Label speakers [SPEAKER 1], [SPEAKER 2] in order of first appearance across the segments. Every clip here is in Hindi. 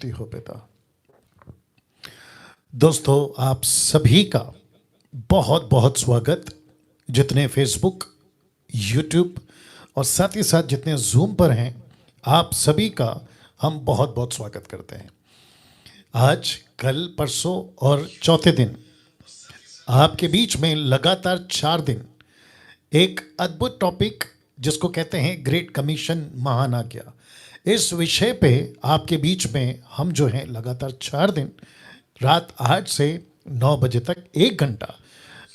[SPEAKER 1] स्तुति हो पिता। दोस्तों, आप सभी का बहुत बहुत स्वागत, जितने फेसबुक, यूट्यूब और साथ ही साथ जितने जूम पर हैं, आप सभी का हम बहुत बहुत स्वागत करते हैं। आज, कल, परसों और चौथे दिन आपके बीच में लगातार 4 दिन एक अद्भुत टॉपिक जिसको कहते हैं ग्रेट कमीशन, महान आज्ञा, इस विषय पे आपके बीच में हम जो है लगातार 4 दिन रात 8 से 9 बजे तक 1 घंटा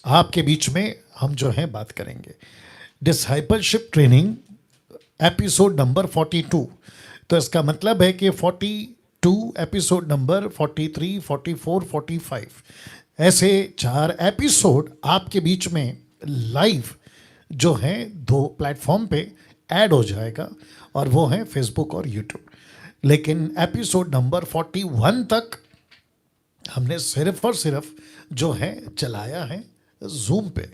[SPEAKER 1] आपके बीच में हम जो है बात करेंगे। Discipleship training episode number 42। तो इसका मतलब है कि 42 एपिसोड नंबर 43, 44, 45 ऐसे 4 एपिसोड आपके बीच में लाइव जो है 2 प्लेटफॉर्म पे ऐड हो जाएगा, और वो है फेसबुक और यूट्यूब। लेकिन एपिसोड नंबर 41 तक हमने सिर्फ और सिर्फ जो है चलाया है जूम पे।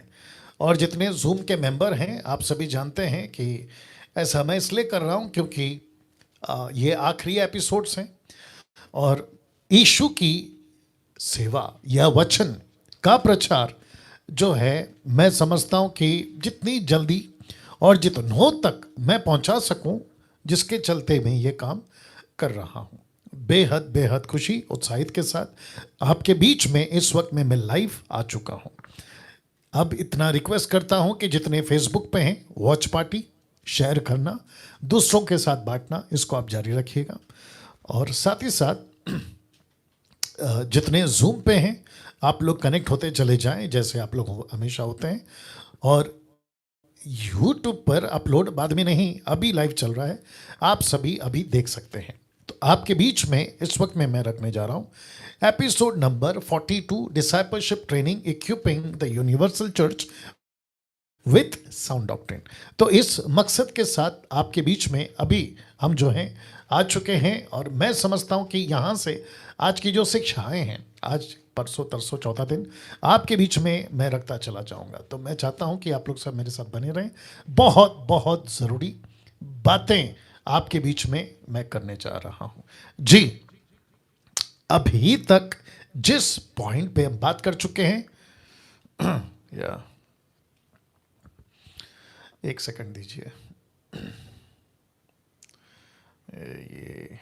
[SPEAKER 1] और जितने जूम के मेंबर हैं, आप सभी जानते हैं कि ऐसा मैं इसलिए कर रहा हूँ क्योंकि ये आखिरी एपिसोड्स हैं, और यीशु की सेवा या वचन का प्रचार जो है, मैं समझता हूँ कि जितनी जल्दी और जितनों तक मैं पहुँचा सकूँ, जिसके चलते मैं ये काम कर रहा हूँ। बेहद बेहद खुशी उत्साहित के साथ आपके बीच में इस वक्त में मैं लाइव आ चुका हूँ। अब इतना रिक्वेस्ट करता हूँ कि जितने फेसबुक पे हैं, वॉच पार्टी शेयर करना, दूसरों के साथ बांटना, इसको आप जारी रखिएगा। और साथ ही साथ जितने जूम पे हैं, आप लोग कनेक्ट होते चले जाएं जैसे आप लोग हमेशा होते हैं। और यूट्यूब पर अपलोड बाद में नहीं, अभी लाइव चल रहा है, आप सभी अभी देख सकते हैं। तो आपके बीच में इस वक्त में मैं रखने जा रहा हूँ episode number 42, discipleship training equipping the universal church with sound doctrine. तो इस मकसद के साथ आपके बीच में अभी हम जो हैं आ चुके हैं, और मैं समझता हूँ कि यहाँ से आज की जो शिक्षाएं हैं, आज परसों तरसों चौथा दिन आपके बीच में मैं रखता चला जाऊँगा। तो मैं चाहता हूँ कि आप लोग सब मेरे साथ बने रहें। बहुत बहुत ज़रूरी बातें आपके बीच में मैं करने जा रहा हूँ जी। अभी तक जिस पॉइंट पे हम बात कर चुके हैं या एक सेकंड दीजिए, ये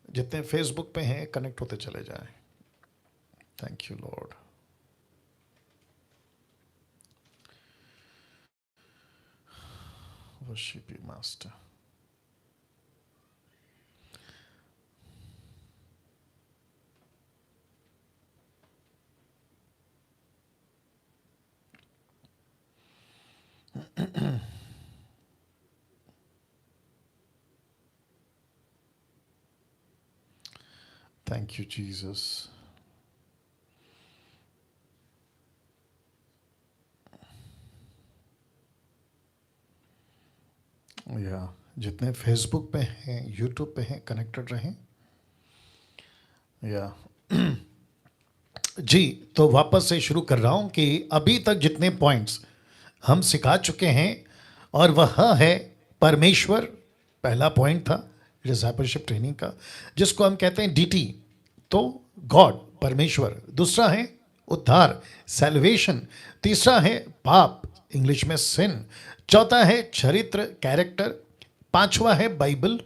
[SPEAKER 1] जितने फेसबुक पे हैं कनेक्ट होते चले जाएं। Thank you Lord. Worship you master. Thank you, Jesus. या जितने फेसबुक पे हैं, यूट्यूब पे हैं, कनेक्टेड रहें। या जी, तो वापस से शुरू कर रहा हूं कि अभी तक जितने पॉइंट्स हम सिखा चुके हैं, और वह है परमेश्वर, पहला पॉइंट था डिसाइपलशिप ट्रेनिंग का, जिसको हम कहते हैं डीटी, तो गॉड, परमेश्वर। दूसरा है उद्धार, सैल्वेशन। तीसरा है पाप, इंग्लिश में सिन। चौथा है चरित्र, कैरेक्टर। पांचवा है बाइबल,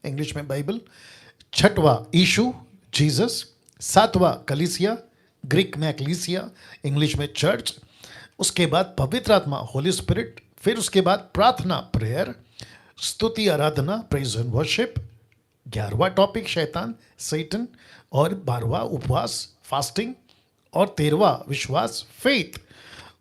[SPEAKER 1] इंग्लिश में बाइबल। छठवा यीशु, जीसस। सातवां कलीसिया, ग्रीक में एक्लीसिया, इंग्लिश में चर्च। उसके बाद पवित्र आत्मा, होली स्पिरिट। फिर उसके बाद प्रार्थना, प्रेयर। स्तुति, आराधना, प्रेज एंड वर्शिप। 11वां टॉपिक शैतान, सैटन। और 12वां उपवास, फास्टिंग। और 13वां विश्वास, फेथ।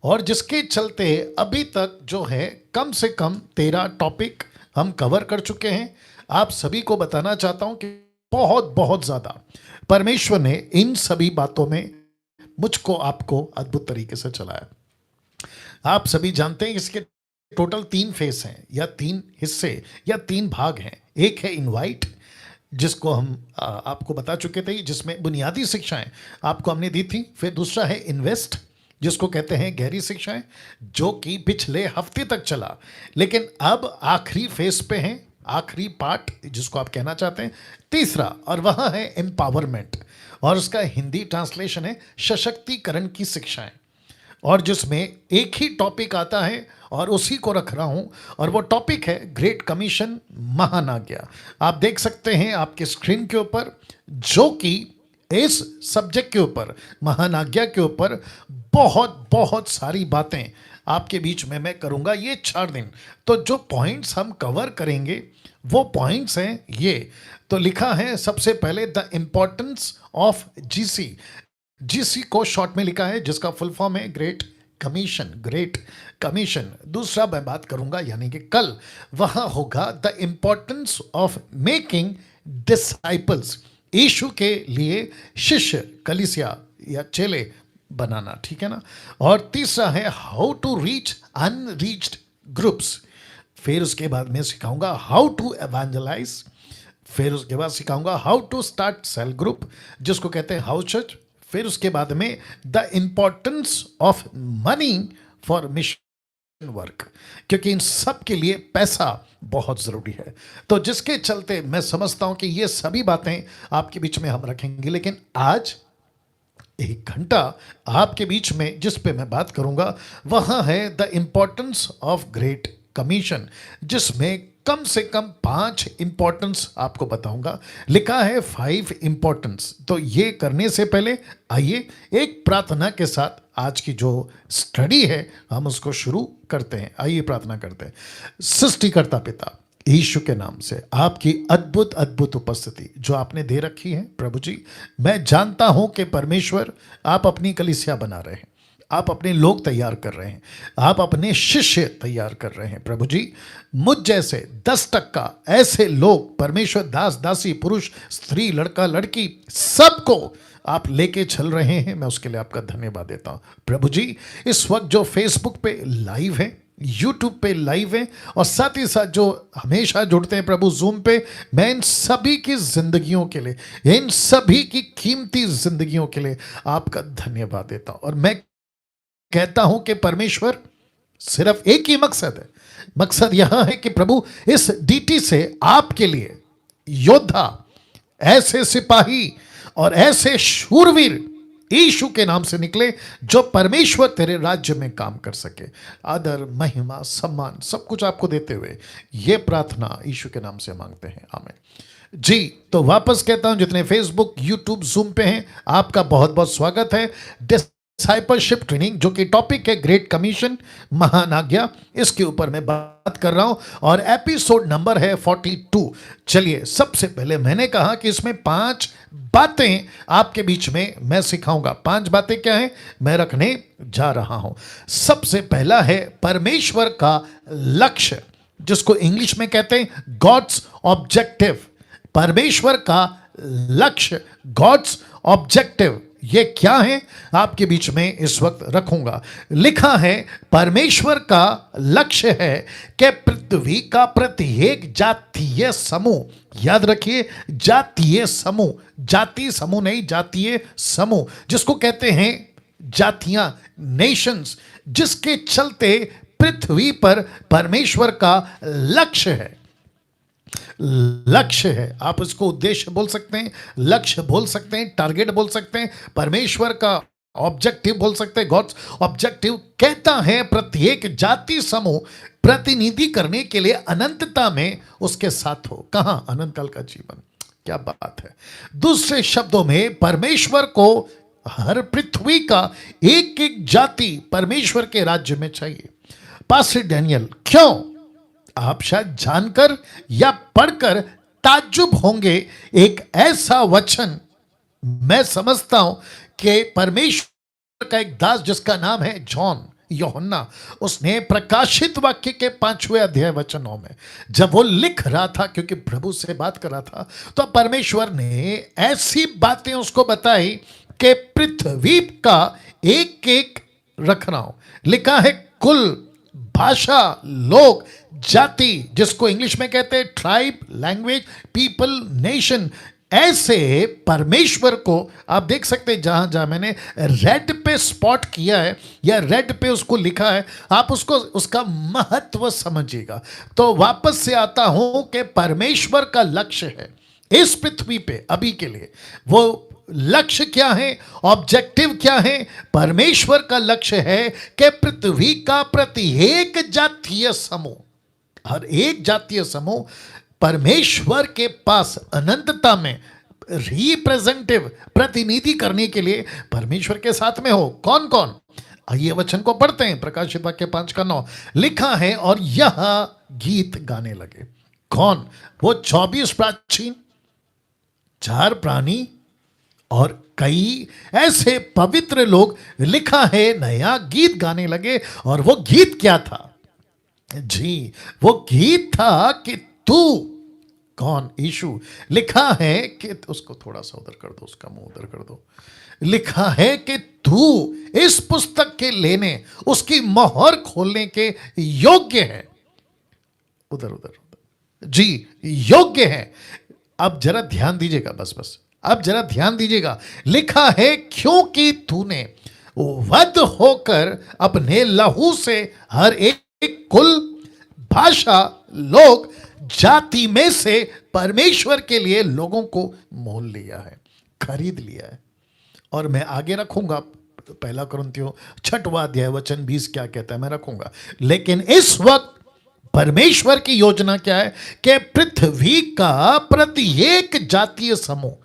[SPEAKER 1] और जिसके चलते अभी तक जो है कम से कम 13 टॉपिक हम कवर कर चुके हैं। आप सभी को बताना चाहता हूं कि बहुत बहुत ज़्यादा परमेश्वर ने इन सभी बातों में मुझको आपको अद्भुत तरीके से चलाया। आप सभी जानते हैं इसके टोटल 3 फेस हैं, या 3 हिस्से, या 3 भाग हैं। एक है इनवाइट, जिसको हम आपको बता चुके थे, जिसमें बुनियादी शिक्षाएं आपको हमने दी थी। फिर दूसरा है इन्वेस्ट, जिसको कहते हैं गहरी शिक्षाएं, जो कि पिछले हफ्ते तक चला, लेकिन अब आखिरी फेस पे हैं, आखिरी पार्ट जिसको आप कहना चाहते हैं तीसरा, और वह है एम्पावरमेंट, और उसका हिंदी ट्रांसलेशन है सशक्तिकरण की शिक्षाएं, और जिसमें एक ही टॉपिक आता है और उसी को रख रहा हूं, और वो टॉपिक है ग्रेट कमीशन, महान आज्ञा। आप देख सकते हैं आपके स्क्रीन के ऊपर, जो कि इस सब्जेक्ट के ऊपर, महान आज्ञा के ऊपर बहुत बहुत सारी बातें आपके बीच में मैं करूंगा ये 4 दिन। तो जो पॉइंट्स हम कवर करेंगे वो पॉइंट्स हैं ये। तो लिखा है सबसे पहले the importance of GC. GC को शॉर्ट में लिखा है, जिसका फुल फॉर्म है ग्रेट कमीशन, ग्रेट कमीशन। दूसरा मैं बात करूंगा यानी कि कल वहां होगा the importance of making disciples, Yeshu के लिए शिष्य, कलीसिया या चेले बनाना, ठीक है ना। और तीसरा है how to reach unreached groups. फिर उसके बाद मैं सिखाऊंगा हाउ टू एवेंजलाइज। फिर उसके बाद सिखाऊंगा how to start cell group, जिसको कहते हैं हाउस चर्च। फिर उसके बाद में the importance of money for mission work, क्योंकि इन सब के लिए पैसा बहुत ज़रूरी है। तो जिसके चलते मैं समझता हूं कि ये सभी बातें आपके बीच में हम रखेंगे, लेकिन आज 1 घंटा आपके बीच में जिस पे मैं बात करूंगा वह है the importance of great commission, जिसमें कम से कम 5 इंपॉर्टेंस आपको बताऊंगा। लिखा है 5 इंपॉर्टेंस। तो ये करने से पहले आइए एक प्रार्थना के साथ आज की जो स्टडी है हम उसको शुरू करते हैं। आइए प्रार्थना करते हैं। सृष्टिकर्ता पिता, यीशु के नाम से आपकी अद्भुत अद्भुत उपस्थिति जो आपने दे रखी है प्रभु जी, मैं जानता हूं कि परमेश्वर आप अपनी कलीसिया बना रहे हैं, आप अपने लोग तैयार कर रहे हैं, आप अपने शिष्य तैयार कर रहे हैं प्रभु जी। मुझ जैसे 10% ऐसे लोग, परमेश्वर, दास दासी, पुरुष स्त्री, लड़का लड़की, सबको आप लेके चल रहे हैं। मैं उसके लिए आपका धन्यवाद देता हूं प्रभु जी। इस वक्त जो फेसबुक पे लाइव है, यूट्यूब पे लाइव है, और साथ ही साथ जो हमेशा जुड़ते हैं प्रभु जूम पे, मैं इन सभी की जिंदगियों के लिए, इन सभी की कीमती जिंदगियों के लिए आपका धन्यवाद देता हूं। और मैं कहता हूं कि परमेश्वर सिर्फ एक ही मकसद है, मकसद यहां है कि प्रभु इस डीटी से आपके लिए योद्धा, ऐसे सिपाही और ऐसे शूरवीर यीशु के नाम से निकले जो परमेश्वर तेरे राज्य में काम कर सके। आदर, महिमा, सम्मान सब कुछ आपको देते हुए ये प्रार्थना यीशु के नाम से मांगते हैं, आमीन जी। तो वापस कहता हूं, जितने फेसबुक, यूट्यूब, जूम पे हैं, आपका बहुत बहुत स्वागत है। डिसाइपलशिप ट्रेनिंग, जो कि टॉपिक है ग्रेट कमीशन, महान आज्ञा, इसके ऊपर मैं बात कर रहा हूं, और एपिसोड नंबर है 42। चलिए, सबसे पहले मैंने कहा कि इसमें 5 बातें आपके बीच में मैं सिखाऊंगा। 5 बातें क्या हैं मैं रखने जा रहा हूं। सबसे पहला है परमेश्वर का लक्ष्य, जिसको इंग्लिश में कहते हैं गॉड्स ऑब्जेक्टिव। परमेश्वर का लक्ष्य, गॉड्स ऑब्जेक्टिव, ये क्या है आपके बीच में इस वक्त रखूंगा। लिखा है परमेश्वर का लक्ष्य है कि पृथ्वी का प्रत्येक जातीय समूह, याद रखिए जातीय समूह, जाति समूह नहीं, जातीय समूह, जिसको कहते हैं जातियां, नेशंस, जिसके चलते पृथ्वी पर परमेश्वर का लक्ष्य है। लक्ष्य है, आप इसको उद्देश्य बोल सकते हैं, लक्ष्य बोल सकते हैं, टारगेट बोल सकते हैं, परमेश्वर का ऑब्जेक्टिव बोल सकते हैं, गॉड्स ऑब्जेक्टिव। कहता है प्रत्येक जाति समूह प्रतिनिधि करने के लिए अनंतता में उसके साथ हो। कहां? अनंत काल का जीवन। क्या बात है। दूसरे शब्दों में परमेश्वर को हर पृथ्वी का एक एक जाति परमेश्वर के राज्य में चाहिए। पास्टर डैनियल, क्यों? आप शायद जानकर या पढ़कर ताज्जुब होंगे। एक ऐसा वचन मैं समझता हूं कि परमेश्वर का एक दास जिसका नाम है जॉन, यूहन्ना, उसने प्रकाशित वाक्य के 5वें अध्याय वचनों में जब वो लिख रहा था, क्योंकि प्रभु से बात कर रहा था, तो परमेश्वर ने ऐसी बातें उसको बताई कि पृथ्वी का एक एक रख रहा हूं। लिखा है कुल, भाषा, लोग, जाति, जिसको इंग्लिश में कहते हैं ट्राइब, लैंग्वेज, पीपल, नेशन, ऐसे परमेश्वर को आप देख सकते हैं, जहां जहां मैंने रेड पे स्पॉट किया है या रेड पे उसको लिखा है, आप उसको उसका महत्व समझिएगा। तो वापस से आता हूं कि परमेश्वर का लक्ष्य है इस पृथ्वी पे अभी के लिए, वो लक्ष्य क्या है, ऑब्जेक्टिव क्या है? परमेश्वर का लक्ष्य है कि पृथ्वी का प्रत्येक जातीय समूह, हर एक जातीय समूह परमेश्वर के पास अनंतता में रिप्रेजेंटेटिव, प्रतिनिधि करने के लिए परमेश्वर के साथ में हो। कौन कौन? आइए वचन को पढ़ते हैं। प्रकाशित वाक्य 5:9 लिखा है, और यह गीत गाने लगे। कौन? वो 24 प्राचीन, 4 प्राणी और कई ऐसे पवित्र लोग, लिखा है नया गीत गाने लगे। और वो गीत क्या था? जी, वो गीत था कि तू कौन? यीशु। लिखा है कि, उसको थोड़ा सा उधर कर दो, उसका मुंह उधर कर दो। लिखा है कि तू इस पुस्तक के लेने, उसकी मोहर खोलने के योग्य है। उधर उधर उधर, जी, योग्य है। अब जरा ध्यान दीजिएगा, बस अब जरा ध्यान दीजिएगा। लिखा है क्योंकि तूने वध होकर अपने लहू से हर एक कुल, भाषा, लोग, जाति में से परमेश्वर के लिए लोगों को मोल लिया है, खरीद लिया है। और मैं आगे रखूंगा, 1 कुरिन्थियों 6वां अध्याय वचन 20 क्या कहता है, मैं रखूंगा। लेकिन इस वक्त परमेश्वर की योजना क्या है कि पृथ्वी का प्रत्येक जातीय समूह,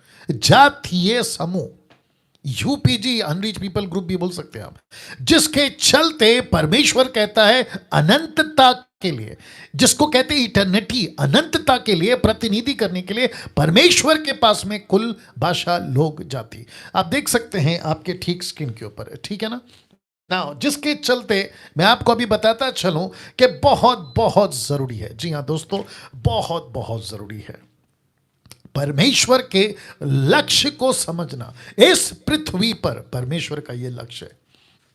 [SPEAKER 1] यूपीजी, अनरीच पीपल ग्रुप भी बोल सकते हैं आप, जिसके चलते परमेश्वर कहता है अनंतता के लिए, जिसको कहते हैं इटर्निटी, अनंतता के लिए प्रतिनिधि करने के लिए परमेश्वर के पास में कुल, भाषा, लोग, जाति। आप देख सकते हैं आपके ठीक स्क्रीन के ऊपर, ठीक है ना? जिसके चलते मैं आपको अभी बताता चलूं कि बहुत बहुत जरूरी है, जी हां दोस्तों, बहुत बहुत जरूरी है परमेश्वर के लक्ष्य को समझना। इस पृथ्वी पर परमेश्वर का यह लक्ष्य है।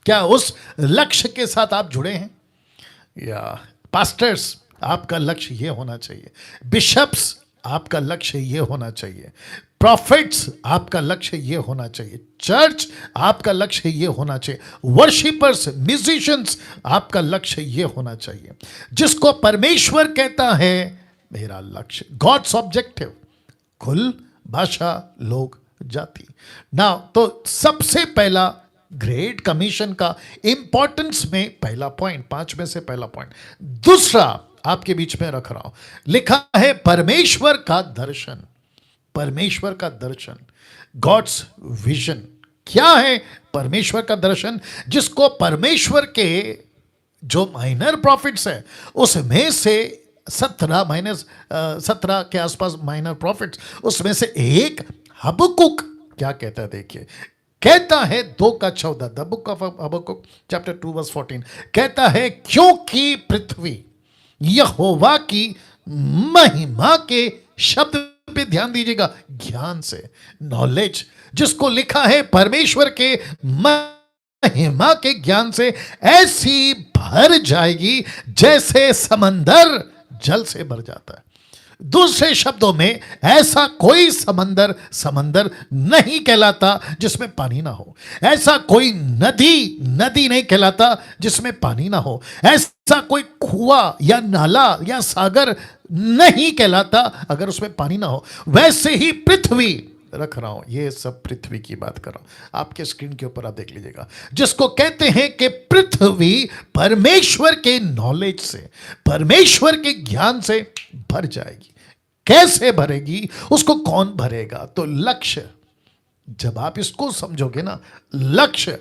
[SPEAKER 1] क्या उस लक्ष्य के साथ आप जुड़े हैं? या पास्टर्स, आपका लक्ष्य यह होना चाहिए। बिशप्स, आपका लक्ष्य यह होना चाहिए। प्रॉफिट्स, आपका लक्ष्य यह होना चाहिए। चर्च, आपका लक्ष्य यह होना चाहिए। वर्शिपर्स, म्यूजिशियंस, आपका लक्ष्य यह होना चाहिए। जिसको परमेश्वर कहता है मेरा लक्ष्य, गॉड्स ऑब्जेक्टिव, कुल, भाषा, लोग, जाति। नाउ तो सबसे पहला ग्रेट कमीशन का इंपॉर्टेंस में पहला पॉइंट, 5 में से पहला पॉइंट। दूसरा आपके बीच में रख रहा हूं, लिखा है परमेश्वर का दर्शन। परमेश्वर का दर्शन, गॉड्स विजन। क्या है परमेश्वर का दर्शन? जिसको परमेश्वर के जो माइनर प्रॉफिट्स है उसमें से 17 के आसपास माइनर प्रॉफिट्स, उसमें से एक हबकुक क्या कहता है, देखिए, कहता है 2:14, the book of Habakkuk chapter 2 verse 14 कहता है, क्योंकि पृथ्वी यहोवा की महिमा के शब्द पे ध्यान दीजिएगा, ज्ञान से, नॉलेज, जिसको लिखा है परमेश्वर के महिमा के ज्ञान से ऐसी भर जाएगी जैसे समंदर जल से भर जाता है। दूसरे शब्दों में, ऐसा कोई समंदर नहीं कहलाता जिसमें पानी ना हो। ऐसा कोई नदी नहीं कहलाता जिसमें पानी ना हो। ऐसा कोई कुआं या नाला या सागर नहीं कहलाता अगर उसमें पानी ना हो। वैसे ही पृथ्वी, रख रहा हूं, ये सब पृथ्वी की बात कर रहा हूं, आपके स्क्रीन के ऊपर आप देख लीजिएगा, जिसको कहते हैं कि पृथ्वी परमेश्वर के नॉलेज से, परमेश्वर के ज्ञान से भर जाएगी। कैसे भरेगी? उसको कौन भरेगा? तो लक्ष्य, जब आप इसको समझोगे ना, लक्ष्य,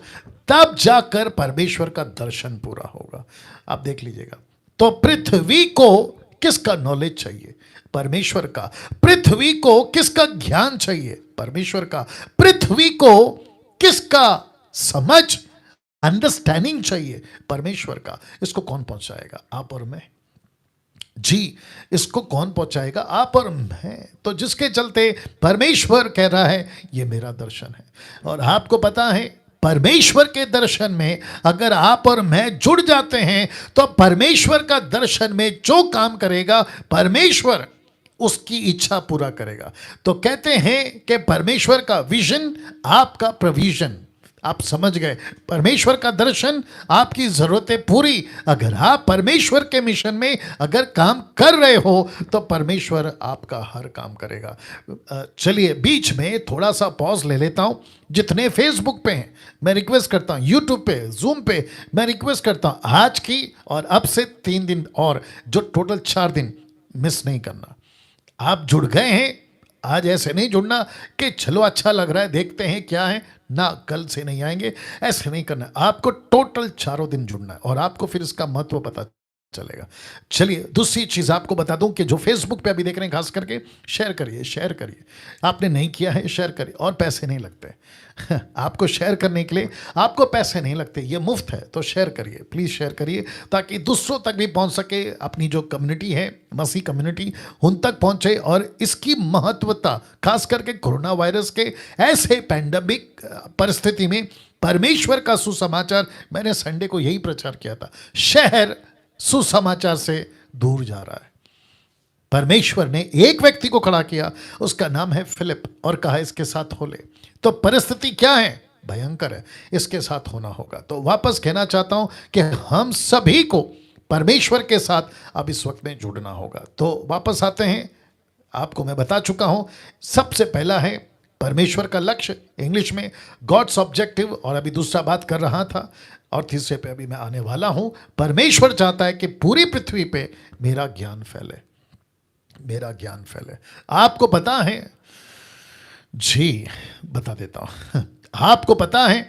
[SPEAKER 1] तब जाकर परमेश्वर का दर्शन पूरा होगा। आप देख लीजिएगा। तो पृथ्वी को किसका नॉलेज चाहिए? परमेश्वर का। पृथ्वी को किसका ज्ञान चाहिए? परमेश्वर का। पृथ्वी को किसका समझ, अंडरस्टैंडिंग चाहिए? परमेश्वर का। इसको कौन पहुंचाएगा? आप और मैं। जी, इसको कौन पहुंचाएगा? आप और मैं। तो जिसके चलते परमेश्वर कह रहा है ये मेरा दर्शन है। और आपको पता है परमेश्वर के दर्शन में अगर आप और मैं जुड़ जाते हैं तो परमेश्वर का दर्शन में जो काम करेगा परमेश्वर, उसकी इच्छा पूरा करेगा। तो कहते हैं कि परमेश्वर का विजन आपका प्रोविजन। आप समझ गए, परमेश्वर का दर्शन आपकी जरूरतें पूरी। अगर आप परमेश्वर के मिशन में अगर काम कर रहे हो तो परमेश्वर आपका हर काम करेगा। चलिए बीच में थोड़ा सा पॉज ले लेता हूं। जितने फेसबुक पे हैं मैं रिक्वेस्ट करता हूं, यूट्यूब पे, जूम पे मैं रिक्वेस्ट करता हूं, आज की और अब से 3 दिन और जो टोटल 4 दिन मिस नहीं करना। आप जुड़ गए हैं, आज ऐसे नहीं जुड़ना कि चलो अच्छा लग रहा है देखते हैं क्या है ना, कल से नहीं आएंगे, ऐसे नहीं करना। आपको टोटल 4 दिन जुड़ना है और आपको फिर इसका महत्व पता चलेगा। चलिए दूसरी चीज आपको बता दूं कि जो फेसबुक पे अभी देख रहे हैं खास करके, शेयर करिए, शेयर करिए। आपने नहीं किया है शेयर करिए, और पैसे नहीं लगते आपको शेयर करने के लिए, आपको पैसे नहीं लगते, ये मुफ्त है। तो शेयर करिए, प्लीज शेयर करिए ताकि दूसरों तक भी पहुंच सके। अपनी जो कम्युनिटी है, मसीह कम्युनिटी, उन तक पहुंचे और इसकी महत्वता खास करके कोरोना वायरस के ऐसे पैंडेमिक परिस्थिति में परमेश्वर का सुसमाचार, मैंने संडे को यही प्रचार किया था, शहर सुसमाचार से दूर जा रहा है। परमेश्वर ने एक व्यक्ति को खड़ा किया, उसका नाम है फिलिप, और कहा इसके साथ हो ले। तो परिस्थिति क्या है? भयंकर है, इसके साथ होना होगा। तो वापस कहना चाहता हूं कि हम सभी को परमेश्वर के साथ अब इस वक्त में जुड़ना होगा। तो वापस आते हैं, आपको मैं बता चुका हूं, सबसे पहला है परमेश्वर का लक्ष्य, इंग्लिश में गॉड्स ऑब्जेक्टिव, और अभी दूसरा बात कर रहा था और तीसरे पे अभी मैं आने वाला हूं। परमेश्वर चाहता है कि पूरी पृथ्वी पे मेरा ज्ञान फैले, मेरा ज्ञान फैले। आपको पता है जी, बता देता हूं आपको पता है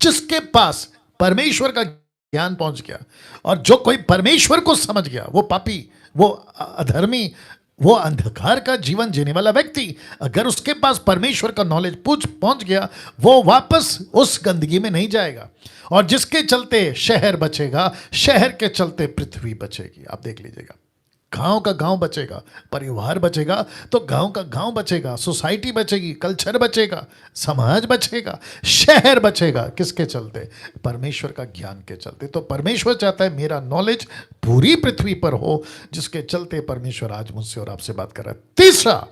[SPEAKER 1] जिसके पास परमेश्वर का ज्ञान पहुंच गया और जो कोई परमेश्वर को समझ गया, वो पापी, वो अधर्मी, वो अंधकार का जीवन जीने वाला व्यक्ति, अगर उसके पास परमेश्वर का नॉलेज पहुंच गया, वो वापस उस गंदगी में नहीं जाएगा। और जिसके चलते शहर बचेगा, शहर के चलते पृथ्वी बचेगी। आप देख लीजिएगा, गांव का गांव बचेगा, परिवार बचेगा तो गांव का गांव बचेगा, सोसाइटी बचेगी, कल्चर बचेगा, समाज बचेगा, शहर बचेगा। किसके चलते? परमेश्वर का ज्ञान के चलते। तो परमेश्वर चाहता है मेरा नॉलेज पूरी पृथ्वी पर हो, जिसके चलते परमेश्वर आज मुझसे और आपसे बात कर रहा है। तीसरा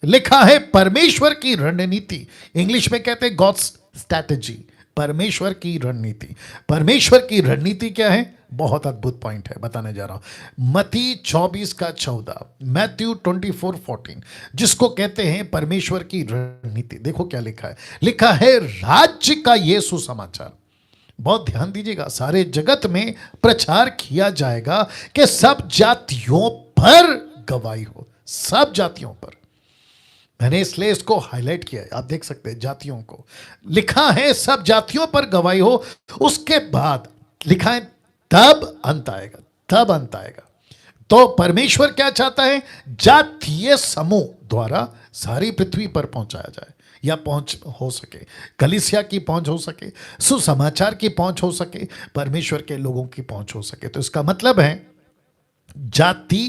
[SPEAKER 1] लिखा है परमेश्वर की रणनीति, इंग्लिश में कहते हैं गॉड्स स्ट्रैटेजी। परमेश्वर की रणनीति, परमेश्वर की रणनीति क्या है? बहुत अद्भुत पॉइंट है, बताने जा रहा हूं। मत्ती 24:14, मैथ्यू 24:14, जिसको कहते हैं परमेश्वर की रणनीति। देखो क्या लिखा है, लिखा है राज्य का ये सुसमाचार, बहुत ध्यान दीजिएगा, सारे जगत में प्रचार किया जाएगा कि सब जातियों पर गवाही हो, सब जातियों पर। मैंने इसलिए इसको हाईलाइट किया है, आप देख सकते हैं जातियों को, लिखा है सब जातियों पर गवाही हो। उसके बाद लिखा है तब अंत आएगा, तब अंत आएगा। तो परमेश्वर क्या चाहता है? जातीय समूह द्वारा सारी पृथ्वी पर पहुंचाया जाए, या पहुंच हो सके, कलीसिया की पहुंच हो सके, सुसमाचार की पहुंच हो सके, परमेश्वर के लोगों की पहुंच हो सके। तो इसका मतलब है जाति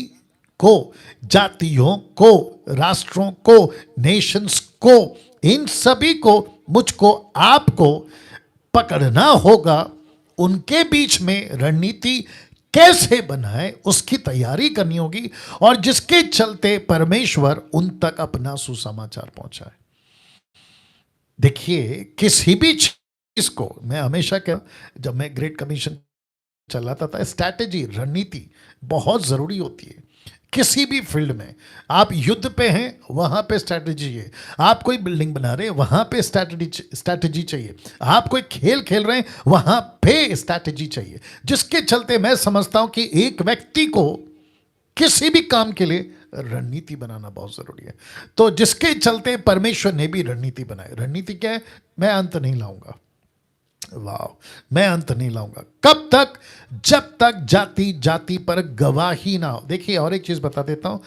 [SPEAKER 1] को, जातियों को, राष्ट्रों को, नेशंस को, इन सभी को, मुझको, आपको पकड़ना होगा। उनके बीच में रणनीति कैसे बनाए उसकी तैयारी करनी होगी, और जिसके चलते परमेश्वर उन तक अपना सुसमाचार पहुंचाए। देखिए किसी भी चीज को, मैं हमेशा कह, जब मैं ग्रेट कमीशन चलाता था, स्ट्रैटेजी, रणनीति बहुत जरूरी होती है। किसी भी फील्ड में, आप युद्ध पे हैं वहां पे स्ट्रैटेजी है, आप कोई बिल्डिंग बना रहे हैं वहां पे स्ट्रैटेजी चाहिए, आप कोई खेल खेल रहे हैं वहां पे स्ट्रैटेजी चाहिए। जिसके चलते मैं समझता हूं कि एक व्यक्ति को किसी भी काम के लिए रणनीति बनाना बहुत जरूरी है। तो जिसके चलते परमेश्वर ने भी रणनीति बनाई। रणनीति क्या है? मैं अंत नहीं लाऊंगा, वाह, मैं अंत नहीं लाऊंगा। कब तक? जब तक जाति जाति पर गवाही ना हो। देखिए और एक चीज बता देता हूं,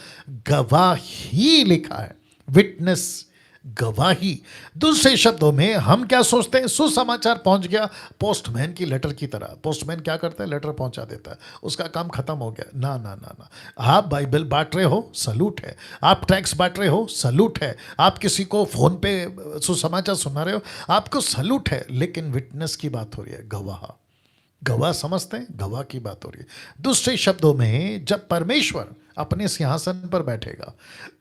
[SPEAKER 1] गवाही लिखा है, विटनेस, गवाही। दूसरे शब्दों में हम क्या सोचते हैं? सुसमाचार पहुंच गया पोस्टमैन की लेटर की तरह। पोस्टमैन क्या करता है? लेटर पहुंचा देता है, उसका काम खत्म हो गया। ना ना ना ना, आप बाइबल बांट रहे हो, सलूट है। आप टैक्स बांट रहे हो, सलूट है। आप किसी को फोन पे सुसमाचार सुना रहे हो, आपको सलूट है। लेकिन विटनेस की बात हो रही है, गवाह, गवाह समझते हैं, गवाह की बात हो रही है। दूसरे शब्दों में जब परमेश्वर अपने सिंहासन पर बैठेगा।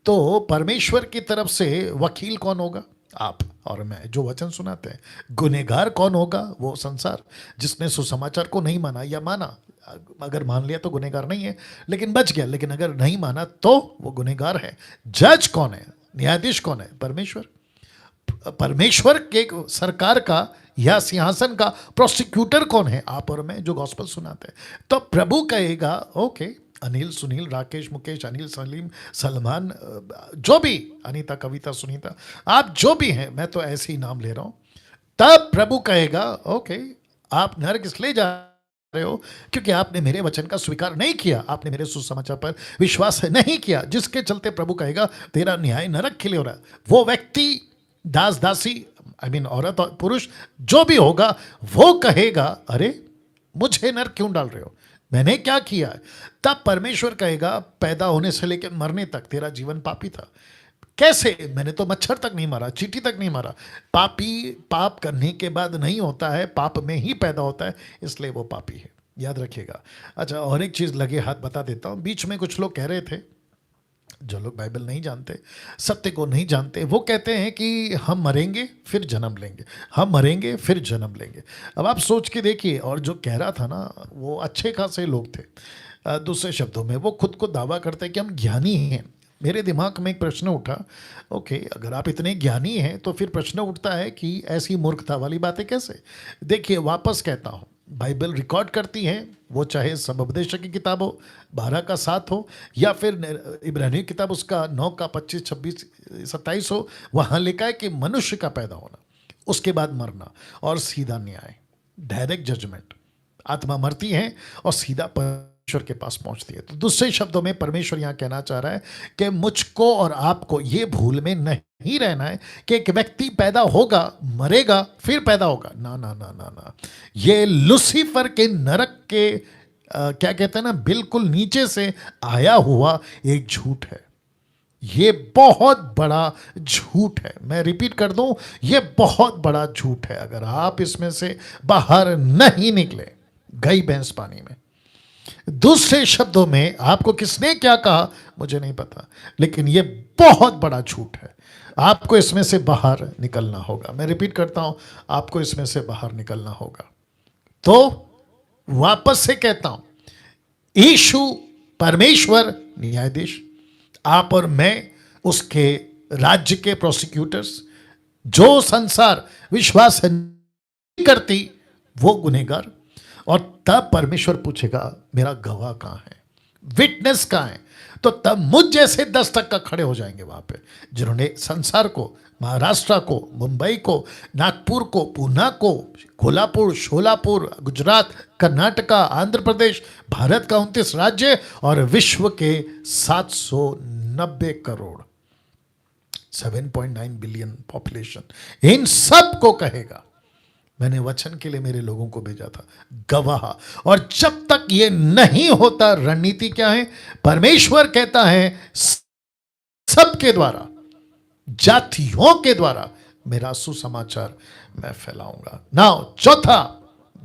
[SPEAKER 1] तो परमेश्वर की तरफ से वकील कौन होगा? आप और मैं जो वचन सुनाते हैं। गुनहगार कौन होगा? वो संसार जिसने सुसमाचार को नहीं माना या माना, अगर मान लिया तो गुनहगार नहीं है लेकिन बच गया, लेकिन अगर नहीं माना तो वो गुनहगार है। जज कौन है? न्यायाधीश कौन है? परमेश्वर। परमेश्वर के सरकार का या सिंहासन का प्रोसिक्यूटर कौन है? आप और मैं जो गॉस्पेल सुनाते हैं। तो प्रभु कहेगा ओके, अनिल, सुनील, राकेश, मुकेश, अनिल, सलीम, सलमान, जो भी, अनीता, कविता, सुनीता, आप जो भी हैं, मैं तो ऐसे ही नाम ले रहा हूं। तब प्रभु कहेगा ओके, आप नरक इसलिए जा रहे हो क्योंकि आपने मेरे वचन का स्वीकार नहीं किया, आपने मेरे सुसमाचार पर विश्वास नहीं किया, जिसके चलते प्रभु कहेगा तेरा न्याय नरक के लिए हो रहा है। वो व्यक्ति, दास, दासी, औरत और पुरुष जो भी होगा, वो कहेगा अरे मुझे नरक क्यों डाल रहे हो, मैंने क्या किया है? तब परमेश्वर कहेगा पैदा होने से लेकर मरने तक तेरा जीवन पापी था। कैसे? मैंने तो मच्छर तक नहीं मारा, चींटी तक नहीं मारा। पापी पाप करने के बाद नहीं होता है, पाप में ही पैदा होता है, इसलिए वो पापी है, याद रखिएगा। अच्छा, और एक चीज़ लगे हाथ बता देता हूँ। बीच में कुछ लोग कह रहे थे, जो लोग बाइबल नहीं जानते, सत्य को नहीं जानते, वो कहते हैं कि हम मरेंगे फिर जन्म लेंगे, हम मरेंगे फिर जन्म लेंगे। अब आप सोच के देखिए, और जो कह रहा था ना वो अच्छे खासे लोग थे। दूसरे शब्दों में वो खुद को दावा करते हैं कि हम ज्ञानी हैं। मेरे दिमाग में एक प्रश्न उठा, ओके, अगर आप इतने ज्ञानी हैं तो फिर प्रश्न उठता है कि ऐसी मूर्खता वाली बातें कैसे? देखिए, वापस कहता हूँ, बाइबल रिकॉर्ड करती है, वो चाहे सबोपदेशक की किताब हो 12 का 7 हो, या फिर इब्रानी किताब उसका 9 का 25, 26, 27 हो, वहाँ लिखा है कि मनुष्य का पैदा होना, उसके बाद मरना और सीधा न्याय, डायरेक्ट जजमेंट। आत्मा मरती है और सीधा परमेश्वर के पास पहुंचती है। तो दूसरे शब्दों में परमेश्वर यहाँ कहना चाह रहा है कि मुझको और आपको ये भूल में नहीं रहना है कि एक व्यक्ति पैदा होगा, मरेगा, फिर पैदा होगा। ना ना ना ना ना, ये लूसीफर के नरक के क्या कहते हैं ना, बिल्कुल नीचे से आया हुआ एक झूठ है। ये बहुत बड़ा झूठ है। मैं रिपीट कर दूं, ये बहुत बड़ा झूठ है। अगर आप इसमें से बाहर नहीं निकले, गई भैंस पानी में। दूसरे शब्दों में, आपको किसने क्या कहा मुझे नहीं पता, लेकिन ये बहुत बड़ा झूठ है। आपको इसमें से बाहर निकलना होगा। मैं रिपीट करता हूं, आपको इसमें से बाहर निकलना होगा। तो वापस से कहता हूं, यीशु परमेश्वर न्यायाधीश, आप और मैं उसके राज्य के प्रोसिक्यूटर्स। जो संसार विश्वास नहीं करती वो गुनहगार। और तब परमेश्वर पूछेगा मेरा गवाह कहां है, विटनेस कहां है? तो तब मुझ जैसे 10 तक का खड़े हो जाएंगे वहां पे, जिन्होंने संसार को, महाराष्ट्र को, मुंबई को, नागपुर को, पूना को, कोल्हापुर, शोलापुर, गुजरात, कर्नाटका, आंध्र प्रदेश, भारत का 29 राज्य और विश्व के 790 करोड़, 7.9 बिलियन पॉपुलेशन, इन सब को कहेगा मैंने वचन के लिए मेरे लोगों को भेजा था, गवाह। और जब तक ये नहीं होता, रणनीति क्या है? परमेश्वर कहता है सबके द्वारा, जातियों के द्वारा मेरा सुसमाचार मैं फैलाऊंगा। नाउ चौथा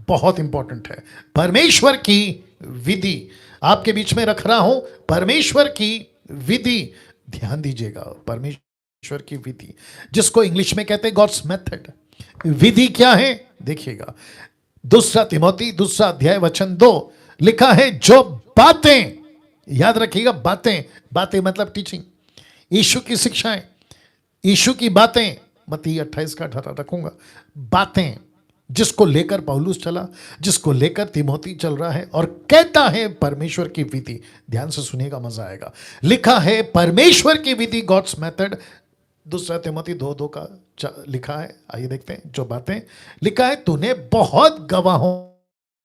[SPEAKER 1] बहुत इंपॉर्टेंट है, परमेश्वर की विधि। आपके बीच में रख रहा हूं परमेश्वर की विधि, ध्यान दीजिएगा, परमेश्वर की विधि, जिसको इंग्लिश में कहते हैं गॉड्स मेथड। विधि क्या है देखिएगा, 2 तिमोथी 2 अध्याय वचन 2 लिखा है, जो बातें, याद रखिएगा, बातें, बातें मतलब टीचिंग, यीशु की शिक्षाएं, यीशु की बातें, मत्ती 28 का 18 रखूंगा, बातें जिसको लेकर पौलुस चला, जिसको लेकर तिमोथी चल रहा है, और कहता है परमेश्वर की विधि। ध्यान से सुनिएगा, मजा आएगा। लिखा है परमेश्वर की विधि, गॉड्स मेथड, 2 तिमोथी 2:2 का लिखा है। आइए देखते हैं, जो बातें लिखा है, तूने बहुत गवाहों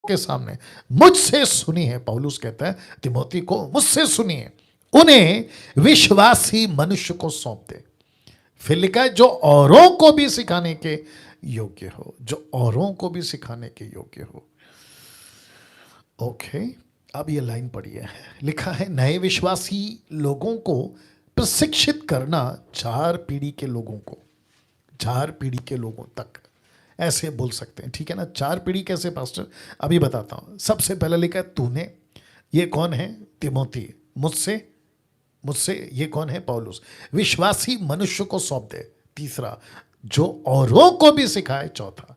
[SPEAKER 1] के सामने मुझसे सुनी है। पौलुस कहता है तिमोथी को, मुझसे सुनी है, उन्हें विश्वासी मनुष्य को सौंप दे। फिर लिखा है, जो औरों को भी सिखाने के योग्य हो, जो औरों को भी सिखाने के योग्य हो। ओके, अब ये लाइन पढ़िए, लिखा है नए विश्वासी लोगों को प्रशिक्षित करना, 4 पीढ़ी के लोगों को, 4 पीढ़ी के लोगों तक, ऐसे बोल सकते हैं, ठीक है ना? 4 पीढ़ी कैसे पास्टर, अभी बताता हूं। सबसे पहले लिखा है तूने, ये कौन है? तिमोथी, मुझसे मुझसे, ये कौन है? पौलुस। विश्वासी मनुष्य को सौंप दे, तीसरा, जो औरों को भी सिखाए, चौथा।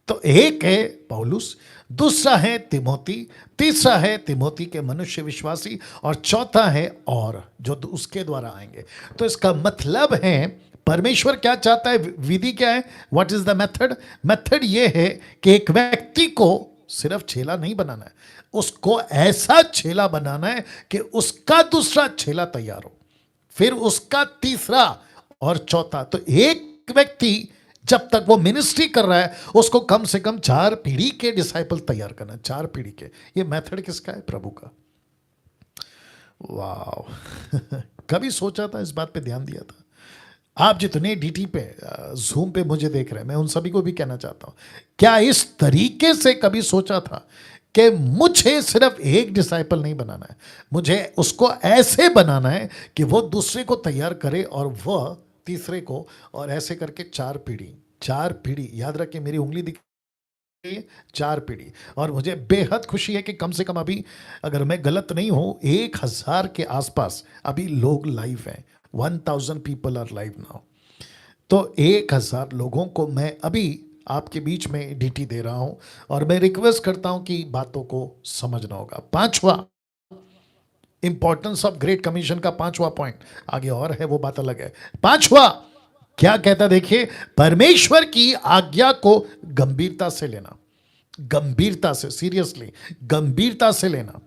[SPEAKER 1] तो एक है पौलुस, दूसरा है तिमोती, तीसरा है तिमोती के मनुष्य विश्वासी, और चौथा है और जो उसके द्वारा आएंगे। तो इसका मतलब है परमेश्वर क्या चाहता है, विधि क्या है, what is the method? Method ये है कि एक व्यक्ति को सिर्फ चेला नहीं बनाना है, उसको ऐसा चेला बनाना है कि उसका दूसरा चेला तैयार हो, फिर उसका तीसरा और चौथा। तो एक व्यक्ति जब तक वो मिनिस्ट्री कर रहा है, उसको कम से कम 4 पीढ़ी के डिसाइपल तैयार करना, 4 पीढ़ी के। ये मेथड किसका है? प्रभु का। वाह कभी सोचा था, इस बात पे ध्यान दिया था? आप जितने डीटी पे, जूम पे मुझे देख रहे हैं, मैं उन सभी को भी कहना चाहता हूं, क्या इस तरीके से कभी सोचा था कि मुझे सिर्फ एक डिसाइपल नहीं बनाना है, मुझे उसको ऐसे बनाना है कि वो दूसरे को तैयार करे और वह तीसरे को, और ऐसे करके 4 पीढ़ी, 4 पीढ़ी, याद रखिए मेरी उंगली दिख रही है, 4 पीढ़ी। और मुझे बेहद खुशी है कि कम से कम अभी, अगर मैं गलत नहीं हूं, 1000 के आसपास अभी लोग लाइव हैं। 1000 पीपल आर लाइव नाउ। तो 1000 लोगों को मैं अभी आपके बीच में डीटी दे रहा हूं, और मैं रिक्वेस्ट करता हूं कि बातों को समझना होगा। पांचवा, इंपॉर्टेंस ऑफ ग्रेट कमीशन का 5वां पॉइंट, आगे और है वो बात अलग है। 5वां क्या कहता, देखिए, परमेश्वर की आज्ञा को गंभीरता से लेना, गंभीरता से, सीरियसली गंभीरता से लेना।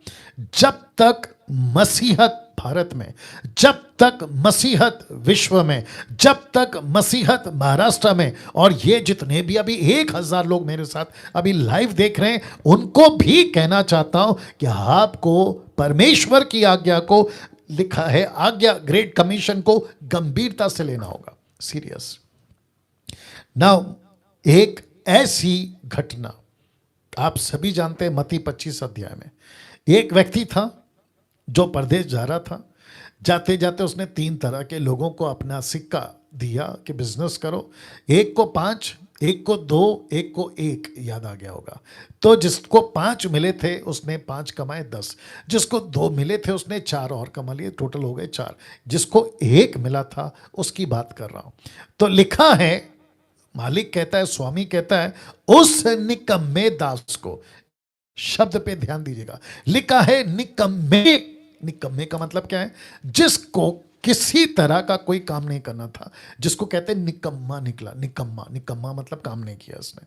[SPEAKER 1] जब तक मसीहत भारत में, जब तक मसीहत विश्व में, जब तक मसीहत महाराष्ट्र में, और ये जितने भी अभी 1000 लोग मेरे साथ अभी लाइव देख रहे हैं, उनको भी कहना चाहता हूं कि आपको परमेश्वर की आज्ञा को, लिखा है आज्ञा, ग्रेट कमीशन को गंभीरता से लेना होगा, सीरियस। नाउ एक ऐसी घटना आप सभी जानते हैं, मत्ती 25 अध्याय में एक व्यक्ति था जो परदेश जा रहा था। जाते जाते उसने 3 तरह के लोगों को अपना सिक्का दिया कि बिजनेस करो। एक को 5, एक को 2, एक को 1, याद आ गया होगा। तो जिसको 5 मिले थे उसने 5 कमाए 10, जिसको 2 मिले थे उसने 4 और कमा लिए, टोटल हो गए 4। जिसको 1 मिला था उसकी बात कर रहा हूं। तो लिखा है, मालिक कहता है, स्वामी कहता है, उस निकम्मे दास को, शब्द पे ध्यान दीजिएगा, लिखा है निकम्मे। निकम्मे का मतलब क्या है? जिसको किसी तरह का कोई काम नहीं करना था, जिसको कहते हैं निकम्मा निकला। निकम्मा, निकम्मा मतलब काम नहीं किया उसने,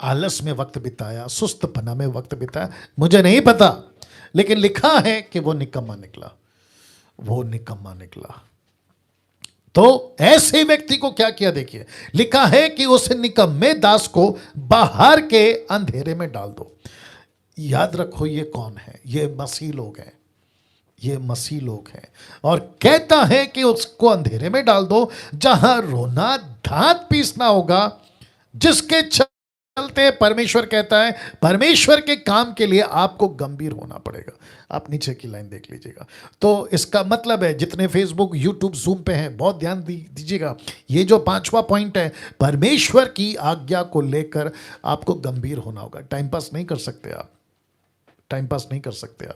[SPEAKER 1] आलस में वक्त बिताया, सुस्तपना में वक्त बिताया, मुझे नहीं पता, लेकिन लिखा है कि वो निकम्मा निकला, वो निकम्मा निकला। तो ऐसे व्यक्ति को क्या किया, देखिए, लिखा है कि उस निकम्मे दास को बाहर के अंधेरे में डाल दो। याद रखो ये कौन है? ये मसीह लोग हैं, ये मसीह लोग हैं। और कहता है कि उसको अंधेरे में डाल दो, जहां रोना दांत पीसना होगा, जिसके चलते परमेश्वर कहता है, परमेश्वर के काम के लिए आपको गंभीर होना पड़ेगा। आप नीचे की लाइन देख लीजिएगा। तो इसका मतलब है, जितने फेसबुक, यूट्यूब, जूम पे हैं, बहुत ध्यान दीजिएगा। ये जो 5वां पॉइंट है, परमेश्वर की आज्ञा को लेकर आपको गंभीर होना होगा। टाइम पास नहीं कर सकते आप, टाइम पास नहीं कर सकते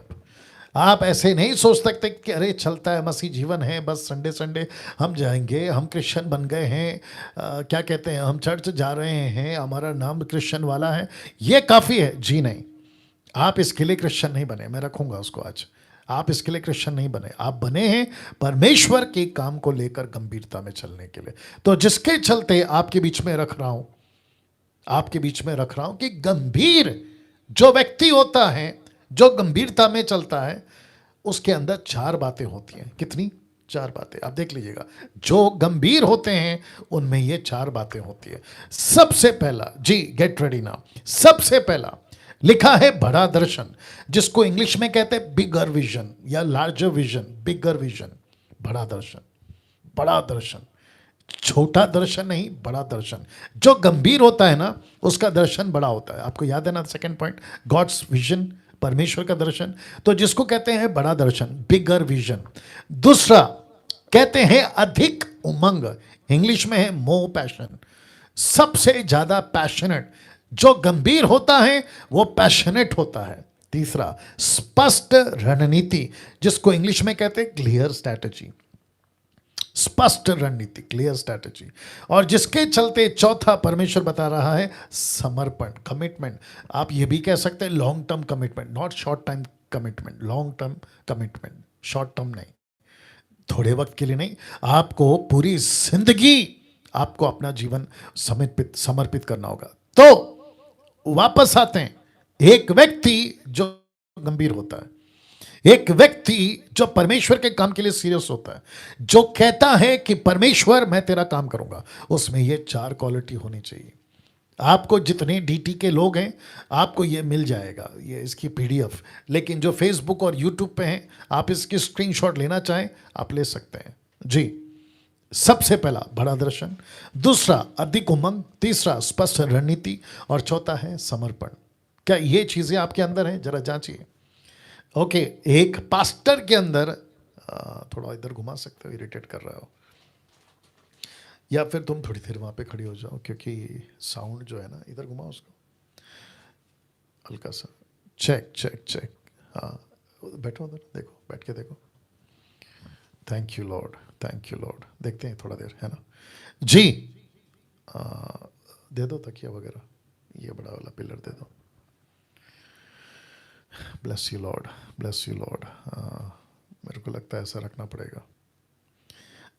[SPEAKER 1] आप ऐसे नहीं सोच सकते कि अरे चलता है, मसीह जीवन है, बस संडे संडे हम जाएंगे, हम क्रिश्चियन बन गए हैं, क्या कहते हैं, हम चर्च जा रहे हैं, हमारा नाम क्रिश्चियन वाला है, ये काफ़ी है। जी नहीं, आप इसके लिए क्रिश्चियन नहीं बने, मैं रखूंगा उसको आज। आप इसके लिए क्रिश्चियन नहीं बने, आप बने हैं परमेश्वर के काम को लेकर गंभीरता में चलने के लिए। तो जिसके चलते आपके बीच में रख रहा हूं, आपके बीच में रख रहा हूं कि गंभीर जो व्यक्ति होता है, जो गंभीरता में चलता है, उसके अंदर 4 बातें होती हैं। कितनी? 4 बातें। आप देख लीजिएगा, जो गंभीर होते हैं उनमें ये 4 बातें होती है। सबसे पहला, जी गेट रेडी नाउ, सबसे पहला लिखा है बड़ा दर्शन, जिसको इंग्लिश में कहते हैं बिगर विजन या लार्जर विजन। बिगर विजन, बड़ा दर्शन, बड़ा दर्शन, छोटा दर्शन नहीं, बड़ा दर्शन। जो गंभीर होता है ना, उसका दर्शन बड़ा होता है। आपको याद है ना सेकंड पॉइंट, गॉड्स विजन, परमेश्वर का दर्शन। तो जिसको कहते हैं बड़ा दर्शन, बिगर विजन। दूसरा कहते हैं अधिक उमंग, इंग्लिश में है मोर पैशन, सबसे ज्यादा पैशनेट। जो गंभीर होता है वो पैशनेट होता है। तीसरा, स्पष्ट रणनीति, जिसको इंग्लिश में कहते हैं क्लियर स्ट्रैटेजी। स्पष्ट रणनीति, क्लियर स्ट्रैटेजी। और जिसके चलते चौथा परमेश्वर बता रहा है समर्पण, कमिटमेंट। आप ये भी कह सकते हैं long term commitment, not short time commitment, long term commitment, short term नहीं, थोड़े वक्त के लिए नहीं, आपको पूरी जिंदगी आपको अपना जीवन समर्पित करना होगा। तो वापस आते हैं, एक व्यक्ति जो गंभीर होता है, एक व्यक्ति जो परमेश्वर के काम के लिए सीरियस होता है, जो कहता है कि परमेश्वर मैं तेरा काम करूंगा, उसमें ये 4 क्वालिटी होनी चाहिए। आपको जितने डीटी के लोग हैं आपको ये मिल जाएगा, ये इसकी पीडीएफ, लेकिन जो फेसबुक और यूट्यूब पे हैं आप इसकी स्क्रीनशॉट लेना चाहें आप ले सकते हैं जी। सबसे पहला बड़ा दर्शन, दूसरा अधिक उमंग, तीसरा स्पष्ट रणनीति और चौथा है समर्पण। क्या ये चीजें आपके अंदर हैं? जरा जांचिए। ओके, एक पास्टर के अंदर थोड़ा इधर घुमा सकते हो, इरिटेट कर रहा हो, या फिर तुम थोड़ी देर वहां पे खड़ी हो जाओ क्योंकि साउंड जो है ना, इधर घुमाओ उसको हल्का सा। चेक चेक चेक, हाँ बैठो उधर, देखो बैठ के देखो। Thank you Lord, thank you Lord. देखते हैं थोड़ा देर, है ना जी। दे दो तकिया वगैरह, ये बड़ा वाला पिलर दे दो। Bless you Lord, bless you Lord. मेरे को लगता है ऐसा रखना पड़ेगा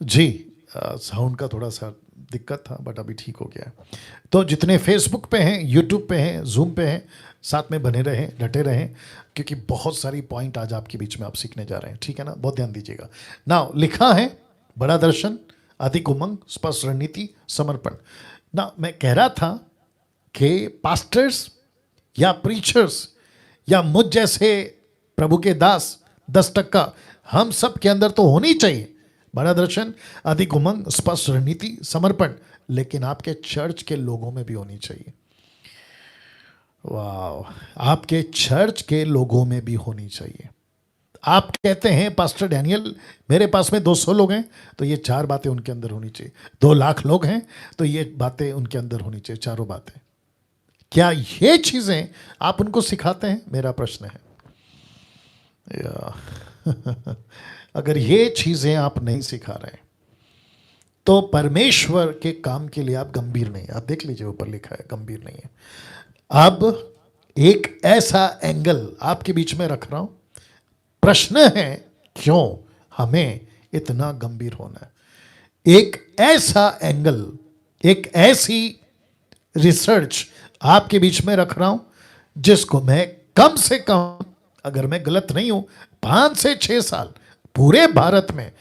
[SPEAKER 1] जी। साउंड का थोड़ा सा दिक्कत था बट अभी ठीक हो गया है। तो जितने फेसबुक पे हैं, यूट्यूब पे हैं, जूम पे हैं, साथ में बने रहें, डटे रहें, क्योंकि बहुत सारी पॉइंट आज आपके बीच में आप सीखने जा रहे हैं, ठीक है ना, बहुत ध्यान दीजिएगा। नाउ लिखा है बड़ा दर्शन, अधिक उमंग, स्पष्ट रणनीति, समर्पण। ना मैं कह रहा था कि पास्टर्स या प्रीचर्स या मुझ जैसे प्रभु के दास 10% हम सब के अंदर तो होनी चाहिए बड़ा दर्शन, अधिक उमंग, स्पष्ट रणनीति, समर्पण, लेकिन आपके चर्च के लोगों में भी होनी चाहिए। वाह, आपके चर्च के लोगों में भी होनी चाहिए। आप कहते हैं पास्टर डैनियल मेरे पास में 200 लोग हैं, तो ये 4 बातें उनके अंदर होनी चाहिए। 2 लाख लोग हैं तो ये बातें उनके अंदर होनी चाहिए, चारों बातें। क्या ये चीजें आप उनको सिखाते हैं? मेरा प्रश्न है। अगर ये चीजें आप नहीं सिखा रहे तो परमेश्वर के काम के लिए आप गंभीर नहीं। आप देख लीजिए, ऊपर लिखा है गंभीर नहीं है। अब एक ऐसा एंगल आपके बीच में रख रहा हूं, प्रश्न है क्यों हमें इतना गंभीर होना है। एक ऐसा एंगल, एक ऐसी रिसर्च आपके बीच में रख रहा हूं जिसको मैं कम से कम, अगर मैं गलत नहीं हूं, 5 से 6 साल पूरे भारत में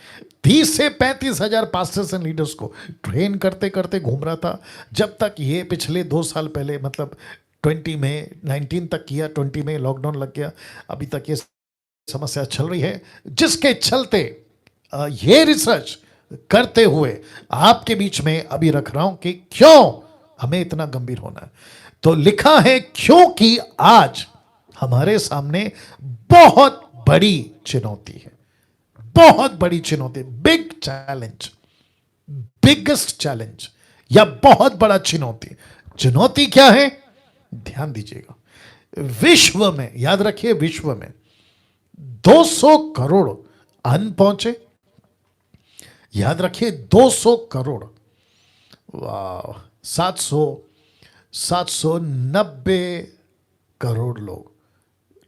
[SPEAKER 1] 30 से 35 हजार पास्टर्स एंड लीडर्स को ट्रेन करते करते घूम रहा था, जब तक ये पिछले 2 साल पहले, मतलब 20 में 19 तक किया, 20 में लॉकडाउन लग गया, अभी तक ये समस्या चल रही है, जिसके चलते ये रिसर्च करते हुए आपके बीच में अभी रख रहा हूं कि क्यों हमें इतना गंभीर होना है। तो लिखा है क्योंकि आज हमारे सामने बहुत बड़ी चुनौती है, बहुत बड़ी चुनौती, बिग चैलेंज, बिगेस्ट चैलेंज, या बहुत बड़ा चुनौती। चुनौती क्या है? ध्यान दीजिएगा। विश्व में, याद रखिए, विश्व में 200 करोड़ अन्न पहुंचे। याद रखिए 200 करोड़, वाह, 790 करोड़ लोग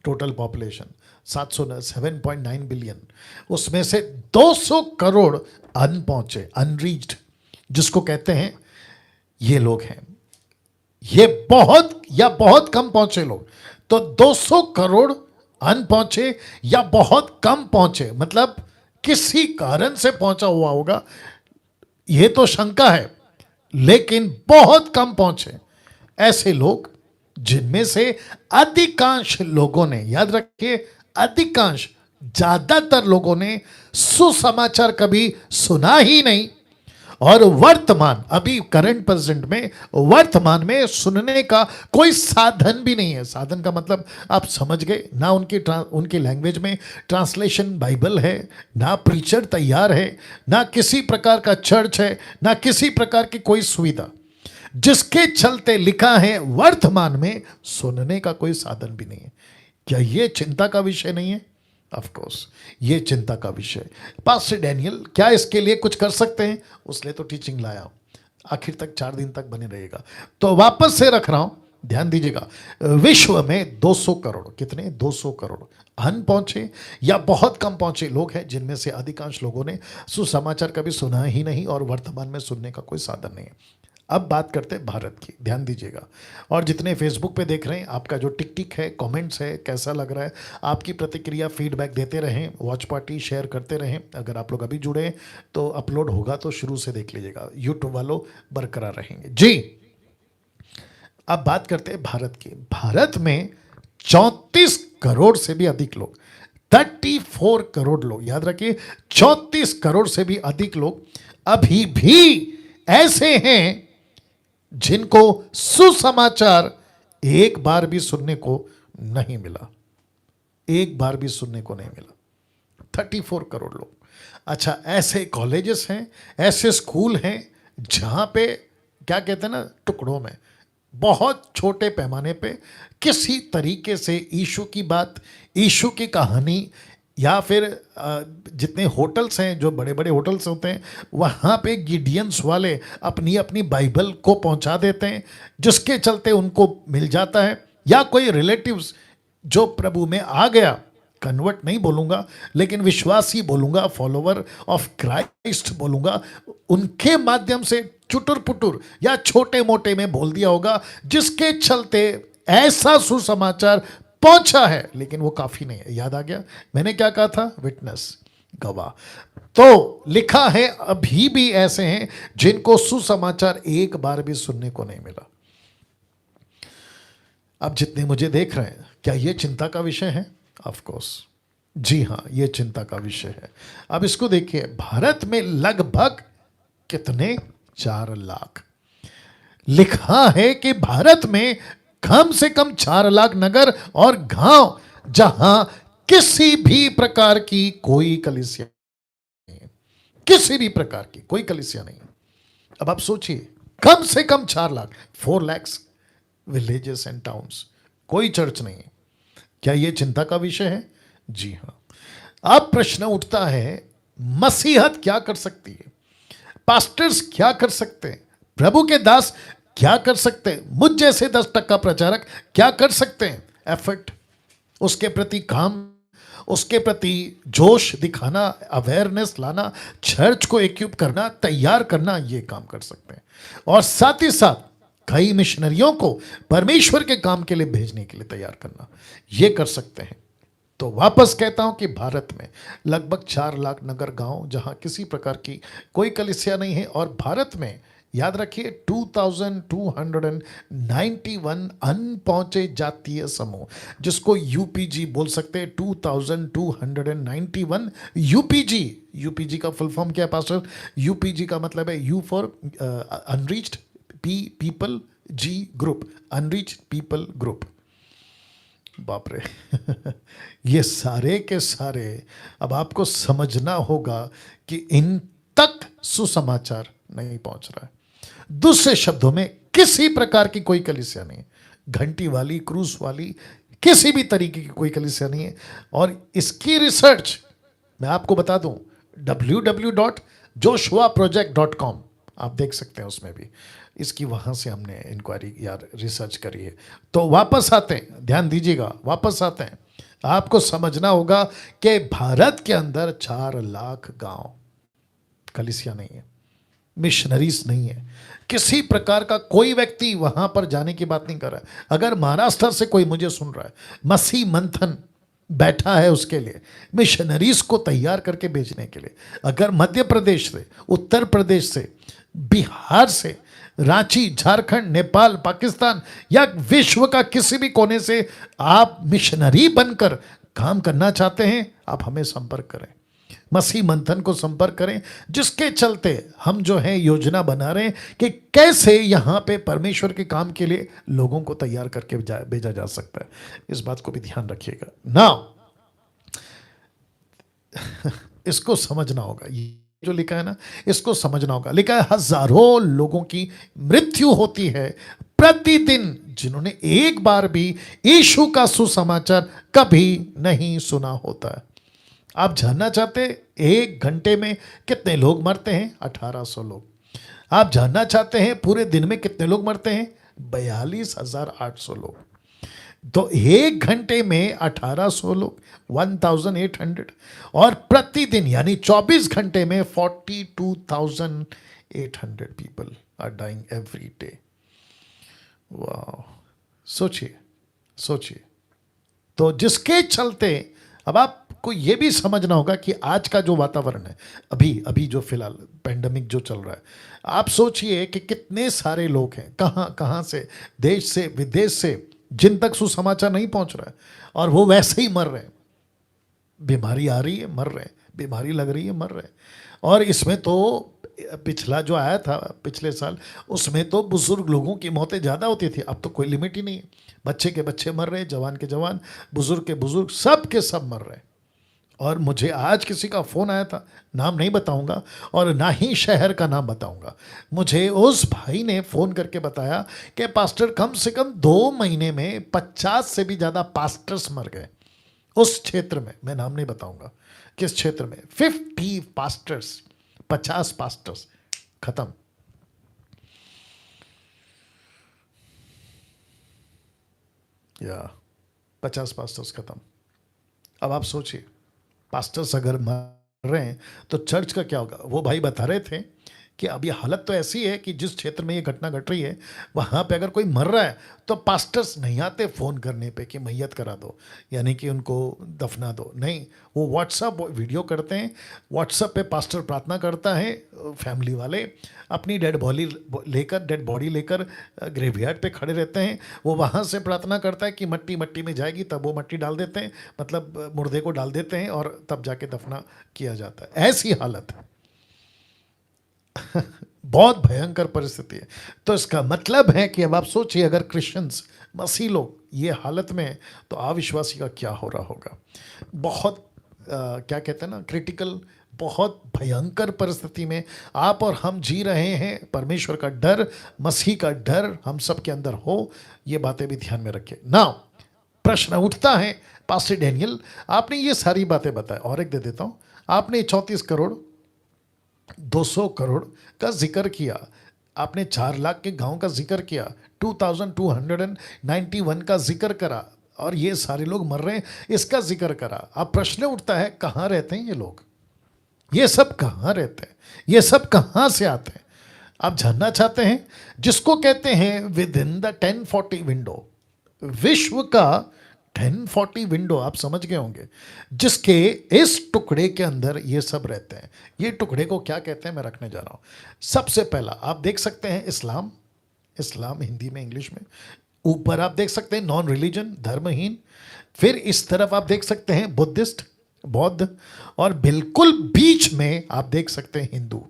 [SPEAKER 1] टोटल पॉपुलेशन, 709 बिलियन, उसमें से 200 करोड़ अन पहुंचे, अनरीच्ड, जिसको कहते हैं ये लोग हैं। ये बहुत या बहुत कम पहुंचे लोग। तो 200 करोड़ अन पहुंचे या बहुत कम पहुंचे, मतलब किसी कारण से पहुंचा हुआ होगा, ये तो शंका है, लेकिन बहुत कम पहुंचे ऐसे लोग, जिनमें से अधिकांश लोगों ने, याद रखिए अधिकांश, ज्यादातर लोगों ने सुसमाचार कभी सुना ही नहीं, और वर्तमान, अभी करंट प्रेजेंट में, वर्तमान में सुनने का कोई साधन भी नहीं है। साधन का मतलब आप समझ गए ना, उनकी लैंग्वेज में ट्रांसलेशन बाइबल है, ना प्रीचर तैयार है, ना किसी प्रकार का चर्च है, ना किसी प्रकार की कोई सुविधा, जिसके चलते लिखा है वर्तमान में सुनने का कोई साधन भी नहीं है। क्या ये चिंता का विषय नहीं है? ऑफ कोर्स ये चिंता का विषय। पास्टर डैनियल क्या इसके लिए कुछ कर सकते हैं? उसने तो टीचिंग लाया, आखिर तक 4 दिन तक बने रहेगा। तो वापस से रख रहा हूं, ध्यान दीजिएगा। विश्व में 200 करोड़, कितने? 200 करोड़ अन पहुंचे या बहुत कम पहुंचे लोग हैं, जिनमें से अधिकांश लोगों ने सुसमाचार कभी सुना ही नहीं और वर्तमान में सुनने का कोई साधन नहीं है। अब बात करते हैं भारत की, ध्यान दीजिएगा। और जितने फेसबुक पे देख रहे हैं, आपका जो टिक टिक है, कमेंट्स है, कैसा लग रहा है, आपकी प्रतिक्रिया फीडबैक देते रहें, वॉच पार्टी शेयर करते रहें। अगर आप लोग अभी जुड़े हैं तो अपलोड होगा तो शुरू से देख लीजिएगा, यूट्यूब वालों बरकरार रहेंगे जी। अब बात करते हैं भारत की। भारत में 34 करोड़ से भी अधिक लोग, 34 करोड़ लोग, याद रखिए 34 करोड़ से भी अधिक लोग अभी भी ऐसे हैं जिनको सुसमाचार एक बार भी सुनने को नहीं मिला, एक बार भी सुनने को नहीं मिला। 34 करोड़ लोग। अच्छा, ऐसे कॉलेजेस हैं, ऐसे स्कूल हैं जहां पे क्या कहते हैं ना, टुकड़ों में, बहुत छोटे पैमाने पे किसी तरीके से यीशु की बात, यीशु की कहानी, या फिर जितने होटल्स हैं, जो बड़े बड़े होटल्स होते हैं, वहाँ पे गिडियंस वाले अपनी अपनी बाइबल को पहुँचा देते हैं, जिसके चलते उनको मिल जाता है। या कोई रिलेटिव्स जो प्रभु में आ गया, कन्वर्ट नहीं बोलूँगा लेकिन विश्वासी बोलूँगा, फॉलोवर ऑफ क्राइस्ट बोलूँगा, उनके माध्यम से चुटुर पुटुर या छोटे मोटे में बोल दिया होगा, जिसके चलते ऐसा सुसमाचार पहुंचा है। लेकिन वो काफी नहीं है। याद आ गया मैंने क्या कहा था? विटनेस, गवाह। तो लिखा है अभी भी ऐसे हैं जिनको सुसमाचार एक बार भी सुनने को नहीं मिला। अब जितने मुझे देख रहे हैं, क्या ये चिंता का विषय है? ऑफ कोर्स जी हां, ये चिंता का विषय है। अब इसको देखिए, भारत में लगभग कितने? 4 लाख। लिखा है कि भारत में कम से कम 4 लाख नगर और गांव जहां किसी भी प्रकार की कोई कलीसिया नहीं है, किसी भी प्रकार की कोई कलीसिया नहीं है। अब आप सोचिए, कम से कम 4 lakh, 4 lakhs villages and towns, कोई चर्च नहीं है। क्या यह चिंता का विषय है? जी हां। अब प्रश्न उठता है, मसीहत क्या कर सकती है? पास्टर्स क्या कर सकते हैं? प्रभु के दास क्या कर सकते हैं? मुझ जैसे 10% प्रचारक क्या कर सकते हैं? एफर्ट, उसके प्रति काम, उसके प्रति जोश दिखाना, अवेयरनेस लाना, चर्च को इक्विप करना, तैयार करना, ये काम कर सकते हैं। और साथ ही साथ कई मिशनरियों को परमेश्वर के काम के लिए भेजने के लिए तैयार करना, ये कर सकते हैं। तो वापस कहता हूं कि भारत में लगभग 4 लाख नगर गांव जहां किसी प्रकार की कोई कलीसिया नहीं है। और भारत में याद रखिए 2291 अनपहुंचे जातीय समूह, जिसको यूपीजी बोल सकते हैं। 2291 यूपीजी। यूपीजी का फुल फॉर्म क्या है पास्टर? यूपीजी का मतलब है U for unreached people, G group, unreached people group. बाप रे ये सारे के सारे अब आपको समझना होगा कि इन तक सुसमाचार नहीं पहुंच रहा है। दूसरे शब्दों में, किसी प्रकार की कोई कलीसिया नहीं है, घंटी वाली, क्रूस वाली, किसी भी तरीके की कोई कलीसिया नहीं है। और इसकी रिसर्च मैं आपको बता दूं, www.joshuaproject.com आप देख सकते हैं, उसमें भी इसकी वहाँ से हमने इंक्वायरी या रिसर्च करी है। तो वापस आते हैं, ध्यान दीजिएगा, वापस आते हैं। आपको समझना होगा कि भारत के अंदर 4 लाख गांव, कलीसिया नहीं है, मिशनरीज नहीं है, किसी प्रकार का कोई व्यक्ति वहां पर जाने की बात नहीं कर रहा है। अगर महाराष्ट्र से कोई मुझे सुन रहा है, मसीह मंथन बैठा है उसके लिए, मिशनरीज को तैयार करके भेजने के लिए। अगर मध्य प्रदेश से, उत्तर प्रदेश से, बिहार से, रांची, झारखंड, नेपाल, पाकिस्तान या विश्व का किसी भी कोने से आप मिशनरी बनकर काम करना चाहते हैं, आप हमें संपर्क करें, मसीह मंथन को संपर्क करें, जिसके चलते हम जो है योजना बना रहे हैं कि कैसे यहां पे परमेश्वर के काम के लिए लोगों को तैयार करके भेजा जा सकता है। इस बात को भी ध्यान रखिएगा ना। इसको समझना होगा, ये जो लिखा है ना, इसको समझना होगा। लिखा है हजारों लोगों की मृत्यु होती है प्रतिदिन जिन्होंने एक बार भी यीशु का सुसमाचार कभी नहीं सुना होता है। आप जानना चाहते हैं 1 घंटे में कितने लोग मरते हैं? 1800 लोग। आप जानना चाहते हैं पूरे दिन में कितने लोग मरते हैं? 42,800 लोग। तो 1 घंटे में 1800 लोग, 1800, और प्रतिदिन यानी 24 घंटे में 42,800 people are dying every day. वाह, सोचिए सोचिए। तो जिसके चलते अब आपको यह भी समझना होगा कि आज का जो वातावरण है, अभी अभी जो फिलहाल पेंडेमिक जो चल रहा है, आप सोचिए कि कितने सारे लोग हैं, कहाँ कहाँ से, देश से विदेश से, जिन तक सुसमाचार नहीं पहुंच रहा है, और वो वैसे ही मर रहे हैं। बीमारी आ रही है, मर रहे हैं, बीमारी लग रही है, मर रहे हैं। और इसमें तो पिछला जो आया था पिछले साल, उसमें तो बुजुर्ग लोगों की मौतें ज़्यादा होती थी। अब तो कोई लिमिट ही नहीं है। बच्चे के बच्चे मर रहे हैं, जवान के जवान, बुजुर्ग के बुजुर्ग, सब के सब मर रहे हैं। और मुझे आज किसी का फ़ोन आया था, नाम नहीं बताऊंगा और ना ही शहर का नाम बताऊंगा। मुझे उस भाई ने फ़ोन करके बताया कि पास्टर कम से कम 2 महीने में 50 से भी ज़्यादा पास्टर्स मर गए उस क्षेत्र में। मैं नाम नहीं बताऊंगा किस क्षेत्र में। 50 पास्टर्स, 50 पास्टर्स खत्म। या 50 पास्टर्स खत्म। अब आप सोचिए, पास्टर्स अगर मर रहे हैं तो चर्च का क्या होगा? वो भाई बता रहे थे कि अब ये हालत तो ऐसी है कि जिस क्षेत्र में ये घटना घट रही है, वहाँ पे अगर कोई मर रहा है तो पास्टर्स नहीं आते फ़ोन करने पे कि मैयत करा दो, यानी कि उनको दफना दो। नहीं, वो व्हाट्सअप वीडियो करते हैं, व्हाट्सअप पे पास्टर प्रार्थना करता है, फैमिली वाले अपनी डेड बॉडी लेकर ग्रेवयार्ड पे खड़े रहते हैं। वो वहाँ से प्रार्थना करता है कि मट्टी मट्टी में जाएगी, तब वो मट्टी डाल देते हैं, मतलब मुर्दे को डाल देते हैं, और तब जाके दफना किया जाता है। ऐसी हालत है। बहुत भयंकर परिस्थिति है। तो इसका मतलब है कि अब आप सोचिए, अगर क्रिश्चियंस, मसीह लोग ये हालत में हैं, तो अविश्वासी का क्या हो रहा होगा। बहुत क्या कहते हैं ना, क्रिटिकल, बहुत भयंकर परिस्थिति में आप और हम जी रहे हैं। परमेश्वर का डर, मसीह का डर हम सब के अंदर हो, ये बातें भी ध्यान में रखें ना। प्रश्न उठता है, पास्टर डैनियल आपने ये सारी बातें बताई, और एक दे देता हूँ, आपने 34 करोड़ 200 करोड़ का जिक्र किया, आपने 4 लाख के गांव का जिक्र किया, 2291 का जिक्र करा, और ये सारे लोग मर रहे हैं इसका जिक्र करा। अब प्रश्न उठता है, कहाँ रहते हैं ये लोग? ये सब कहाँ रहते हैं? ये सब कहाँ से आते हैं? आप जानना चाहते हैं? जिसको कहते हैं विद इन द 1040 विंडो, विश्व का 1040 विंडो, आप समझ गए होंगे, जिसके इस टुकड़े के अंदर ये सब रहते हैं। ये टुकड़े को क्या कहते हैं मैं रखने जा रहा हूं। सबसे पहला आप देख सकते हैं इस्लाम, इस्लाम हिंदी में, इंग्लिश में। ऊपर आप देख सकते हैं नॉन रिलीजन, धर्महीन। फिर इस तरफ आप देख सकते हैं बुद्धिस्ट, बौद्ध, और बिल्कुल बीच में आप देख सकते हैं हिंदू।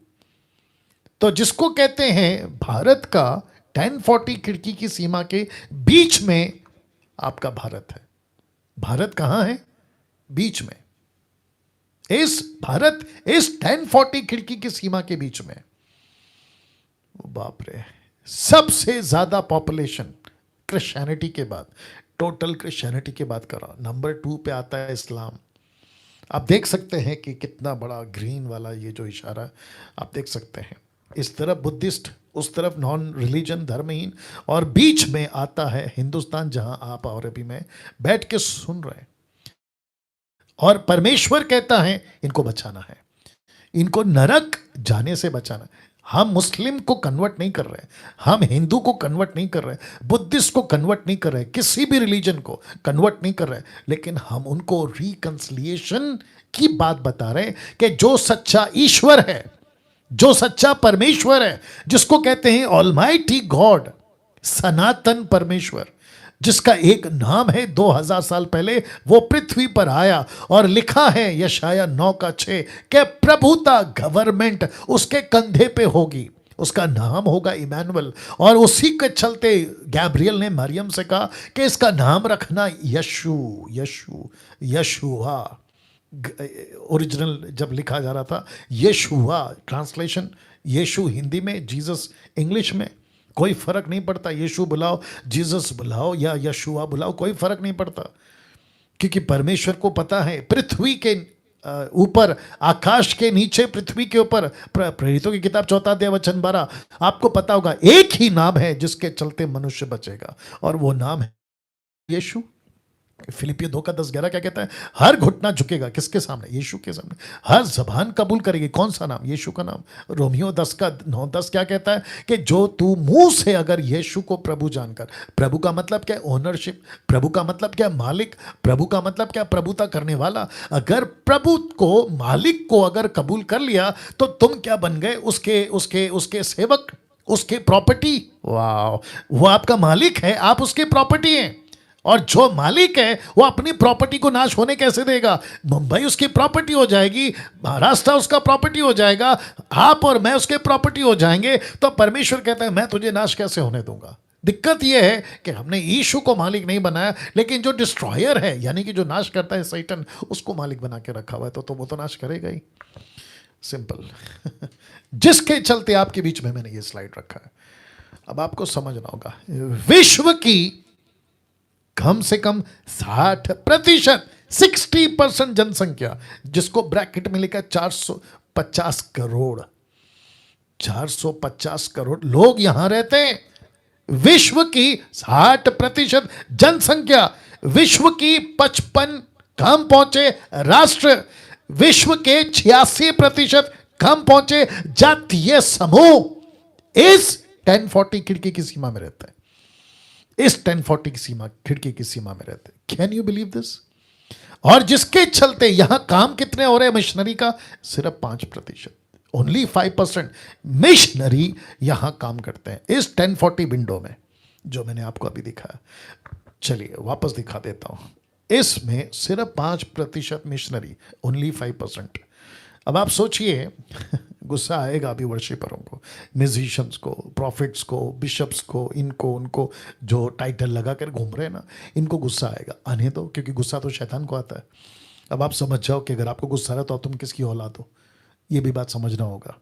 [SPEAKER 1] तो जिसको कहते हैं भारत का 1040 खिड़की की सीमा के बीच में आपका भारत है। भारत कहां है? बीच में। इस भारत इस 1040 खिड़की की सीमा के बीच में, बाप रे, सबसे ज्यादा पॉपुलेशन क्रिश्चियनिटी के बाद, टोटल क्रिश्चियनिटी के बाद करा, नंबर 2 पे आता है इस्लाम। आप देख सकते हैं कि कितना बड़ा ग्रीन वाला ये जो इशारा आप देख सकते हैं। इस तरफ बुद्धिस्ट, उस तरफ नॉन रिलीजन, धर्महीन, और बीच में आता है हिंदुस्तान, जहां आप और अभी मैं बैठ के सुन रहे हैं। और परमेश्वर कहता है इनको बचाना है, इनको नरक जाने से बचाना। हम मुस्लिम को कन्वर्ट नहीं कर रहे, हम हिंदू को कन्वर्ट नहीं कर रहे, बुद्धिस्ट को कन्वर्ट नहीं कर रहे, किसी भी रिलीजन को कन्वर्ट नहीं कर रहे, लेकिन हम उनको रिकंसिलिएशन की बात बता रहे हैं कि जो सच्चा ईश्वर है, जो सच्चा परमेश्वर है, जिसको कहते हैं ऑलमाइटी गॉड, सनातन परमेश्वर, जिसका एक नाम है, 2000 साल पहले वो पृथ्वी पर आया, और लिखा है यशाया 9:6 कि प्रभुता, गवर्नमेंट उसके कंधे पे होगी, उसका नाम होगा इमैनुअल। और उसी के चलते गैब्रियल ने मरियम से कहा कि इसका नाम रखना यशु, यशु, यशुआ। ओरिजिनल जब लिखा जा रहा था यशुआ, ट्रांसलेशन यीशु हिंदी में, जीसस इंग्लिश में, कोई फर्क नहीं पड़ता, यीशु बुलाओ, जीसस बुलाओ या यशुआ बुलाओ, कोई फर्क नहीं पड़ता, क्योंकि परमेश्वर को पता है पृथ्वी के ऊपर, आकाश के नीचे, पृथ्वी के ऊपर, प्रेरितों की किताब 4 अध्याय 12, आपको पता होगा एक ही नाम है जिसके चलते मनुष्य बचेगा, और वो नाम है यीशु। फिलिपियो 2:10-11 क्या कहता है? हर घुटना झुकेगा, किसके सामने? यीशु के सामने। हर जबान कबूल करेगी, कौन सा नाम? यीशु का नाम। रोमियो 10:9-10 क्या कहता है? कि जो तू मुंह से अगर यीशु को प्रभु जानकर, प्रभु का मतलब क्या? ओनरशिप। प्रभु का मतलब क्या? मालिक। प्रभु का मतलब क्या? प्रभुता करने वाला। अगर प्रभु को, मालिक को अगर कबूल कर लिया तो तुम क्या बन गए? उसके उसके उसके सेवक, उसके प्रॉपर्टी। वाह, वो आपका मालिक है, आप उसके प्रॉपर्टी हैं। और जो मालिक है वो अपनी प्रॉपर्टी को नाश होने कैसे देगा? मुंबई उसकी प्रॉपर्टी हो जाएगी, महाराष्ट्र उसका प्रॉपर्टी हो जाएगा, आप और मैं उसके प्रॉपर्टी हो जाएंगे, तो परमेश्वर कहता है मैं तुझे नाश कैसे होने दूंगा? दिक्कत यह है कि हमने यीशु को मालिक नहीं बनाया, लेकिन जो डिस्ट्रॉयर है, यानी कि जो नाश करता है सैतान, उसको मालिक बना के रखा हुआ है, तो वो तो नाश करेगा ही। सिंपल। जिसके चलते आपके बीच में मैंने ये स्लाइड रखा है, अब आपको समझना होगा। विश्व की कम से कम 60%, 60% जनसंख्या, जिसको ब्रैकेट में लिखा 450 करोड़, 450 करोड़ लोग यहां रहते हैं। विश्व की 60% जनसंख्या, विश्व की 55 कम पहुंचे राष्ट्र, विश्व के 86% कम पहुंचे जातीय समूह इस 1040 खिड़की की सीमा में रहता है, इस 1040 की सीमा, खिड़की की सीमा में रहते हैं। Can you believe this? और जिसके चलते यहां काम कितने हो रहे हैं मिशनरी का? सिर्फ 5%, ओनली 5% मिशनरी यहां काम करते हैं इस 1040 विंडो में, जो मैंने आपको अभी दिखाया। चलिए वापस दिखा देता हूं। इसमें सिर्फ 5% मिशनरी, ओनली 5%। अब आप सोचिए, गुस्सा आएगा अभी वर्शिपरों को, म्यूजिशियंस को, प्रॉफिट्स को, बिशप्स को, इनको उनको जो टाइटल लगा कर घूम रहे हैं ना, इनको गुस्सा आएगा। आने दो, क्योंकि गुस्सा तो शैतान को आता है। अब आप समझ जाओ कि अगर आपको गुस्सा आ रहा तो तुम किसकी औलाद हो, ये भी बात समझना होगा।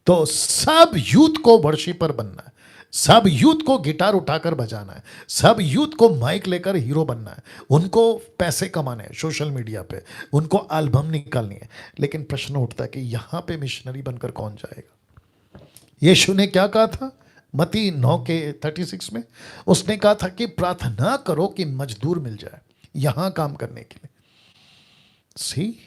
[SPEAKER 1] तो सब यूथ को वर्शिपर बनना है, सब यूथ को गिटार उठाकर बजाना है, सब यूथ को माइक लेकर हीरो बनना है, उनको पैसे कमाने हैं सोशल मीडिया पे, उनको एल्बम निकालनी है। लेकिन प्रश्न उठता है कि यहां पे मिशनरी बनकर कौन जाएगा? यीशु ने क्या कहा था मत्ती 9:36 में? उसने कहा था कि प्रार्थना करो कि मजदूर मिल जाए यहां काम करने के लिए। सी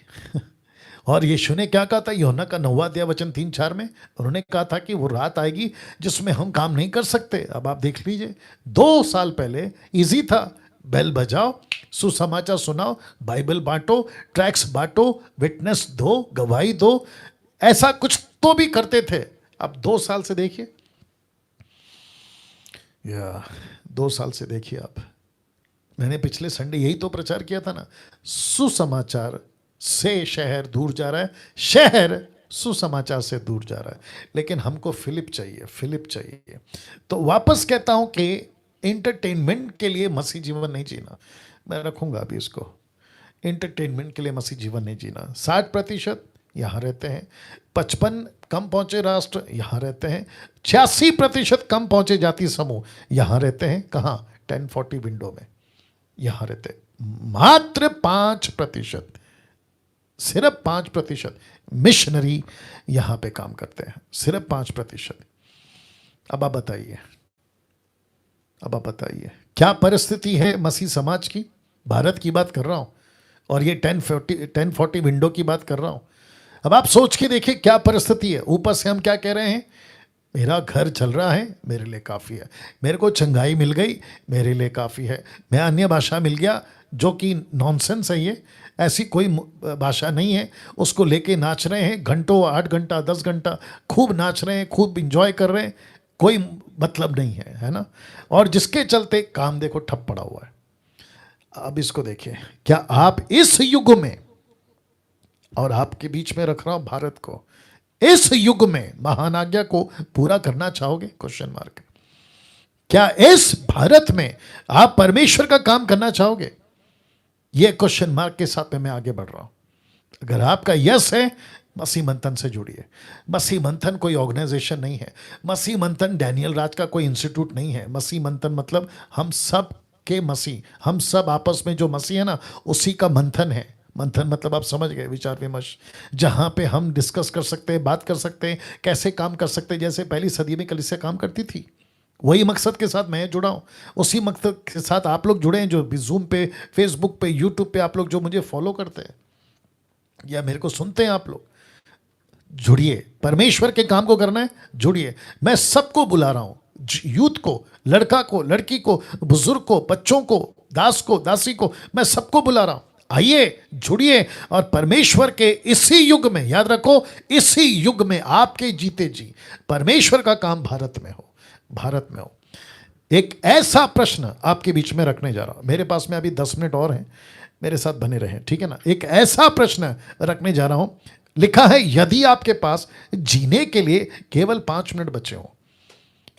[SPEAKER 1] और यीशु ने क्या कहा था यूहन्ना का 9:3 में? उन्होंने कहा था कि वो रात आएगी जिसमें हम काम नहीं कर सकते। अब आप देख लीजिए, 2 साल पहले इजी था, बेल बजाओ, सुसमाचार सुनाओ, बाइबल बांटो, ट्रैक्स बांटो, विटनेस दो, गवाही दो, ऐसा कुछ तो भी करते थे। अब 2 साल से देखिए, या 2 साल से देखिए आप। मैंने पिछले संडे यही तो प्रचार किया था ना, सुसमाचार से शहर दूर जा रहा है, शहर सुसमाचार से दूर जा रहा है। लेकिन हमको फिलिप चाहिए, फिलिप चाहिए। तो वापस कहता हूं कि एंटरटेनमेंट के लिए मसीह जीवन नहीं जीना। मैं रखूंगा अभी इसको, एंटरटेनमेंट के लिए मसीह जीवन नहीं जीना। 60% यहाँ रहते हैं, 55 कम पहुंचे राष्ट्र यहाँ रहते हैं, 86% कम पहुंचे जाति समूह यहाँ रहते हैं। कहाँ? 1040 विंडो में यहाँ रहते हैं। मात्र 5%, सिर्फ 5% मिशनरी यहां पे काम करते हैं, सिर्फ 5%। अब आप बताइए, अब आप बताइए क्या परिस्थिति है मसीह समाज की? भारत की बात कर रहा हूं और ये 1040 विंडो की बात कर रहा हूं। अब आप सोच के देखिए क्या परिस्थिति है। ऊपर से हम क्या कह रहे हैं? मेरा घर चल रहा है, मेरे लिए काफ़ी है। मेरे को चंगाई मिल गई, मेरे लिए काफ़ी है। मैं अन्य भाषा मिल गया, जो कि नॉनसेंस है। ये ऐसी कोई भाषा नहीं है। उसको लेके नाच रहे हैं घंटों, 8 घंटा 10 घंटा खूब नाच रहे हैं, खूब इंजॉय कर रहे हैं, कोई मतलब नहीं है, है ना। और जिसके चलते काम देखो ठप पड़ा हुआ है। अब इसको देखिए, क्या आप इस युग में, और आपके बीच में रख रहा हूं भारत को, इस युग में महान आज्ञा को पूरा करना चाहोगे? Question mark. क्या इस भारत में आप परमेश्वर का काम करना चाहोगे? यह क्वेश्चन मार्क के साथ में मैं आगे बढ़ रहा हूं। अगर आपका यस है, मसीह मंथन से जुड़िए। मसीह मंथन कोई ऑर्गेनाइजेशन नहीं है। मसीह मंथन डैनियल राज का कोई इंस्टीट्यूट नहीं है। मसीह मंथन मतलब हम सब के मसीह, हम सब आपस में जो मसीह है ना, उसी का मंथन है। मंथन मतलब आप समझ गए, विचार विमर्श, जहाँ पे हम डिस्कस कर सकते हैं, बात कर सकते हैं, कैसे काम कर सकते हैं। जैसे पहली सदी में कलीसिया काम करती थी, वही मकसद के साथ मैं जुड़ा हूँ, उसी मकसद के साथ आप लोग जुड़े हैं, जो भी जूम पे, फेसबुक पे, यूट्यूब पे आप लोग जो मुझे फॉलो करते हैं या मेरे को सुनते हैं, आप लोग जुड़िए। परमेश्वर के काम को करना है, जुड़िए। मैं सबको बुला रहा हूँ, यूथ को, लड़का को, लड़की को, बुजुर्ग को, बच्चों को, दास को, दासी को, मैं सबको बुला रहा हूँ। आइए, जुड़िए और परमेश्वर के इसी युग में, याद रखो, इसी युग में आपके जीते जी परमेश्वर का काम भारत में हो, भारत में हो। एक ऐसा प्रश्न आपके बीच में रखने जा रहा हूं। मेरे पास में अभी 10 मिनट और हैं, मेरे साथ बने रहें, ठीक है ना। एक ऐसा प्रश्न रखने जा रहा हूं, लिखा है, यदि आपके पास जीने के लिए केवल 5 मिनट बचे हो,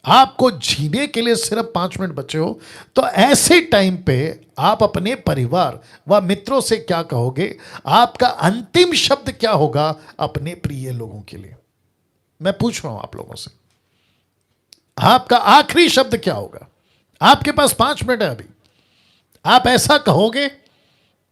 [SPEAKER 1] आपको जीने के लिए सिर्फ 5 मिनट बचे हो, तो ऐसे टाइम पे आप अपने परिवार व मित्रों से क्या कहोगे? आपका अंतिम शब्द क्या होगा अपने प्रिय लोगों के लिए? मैं पूछ रहा हूं आप लोगों से, आपका आखिरी शब्द क्या होगा? आपके पास 5 मिनट है अभी। आप ऐसा कहोगे,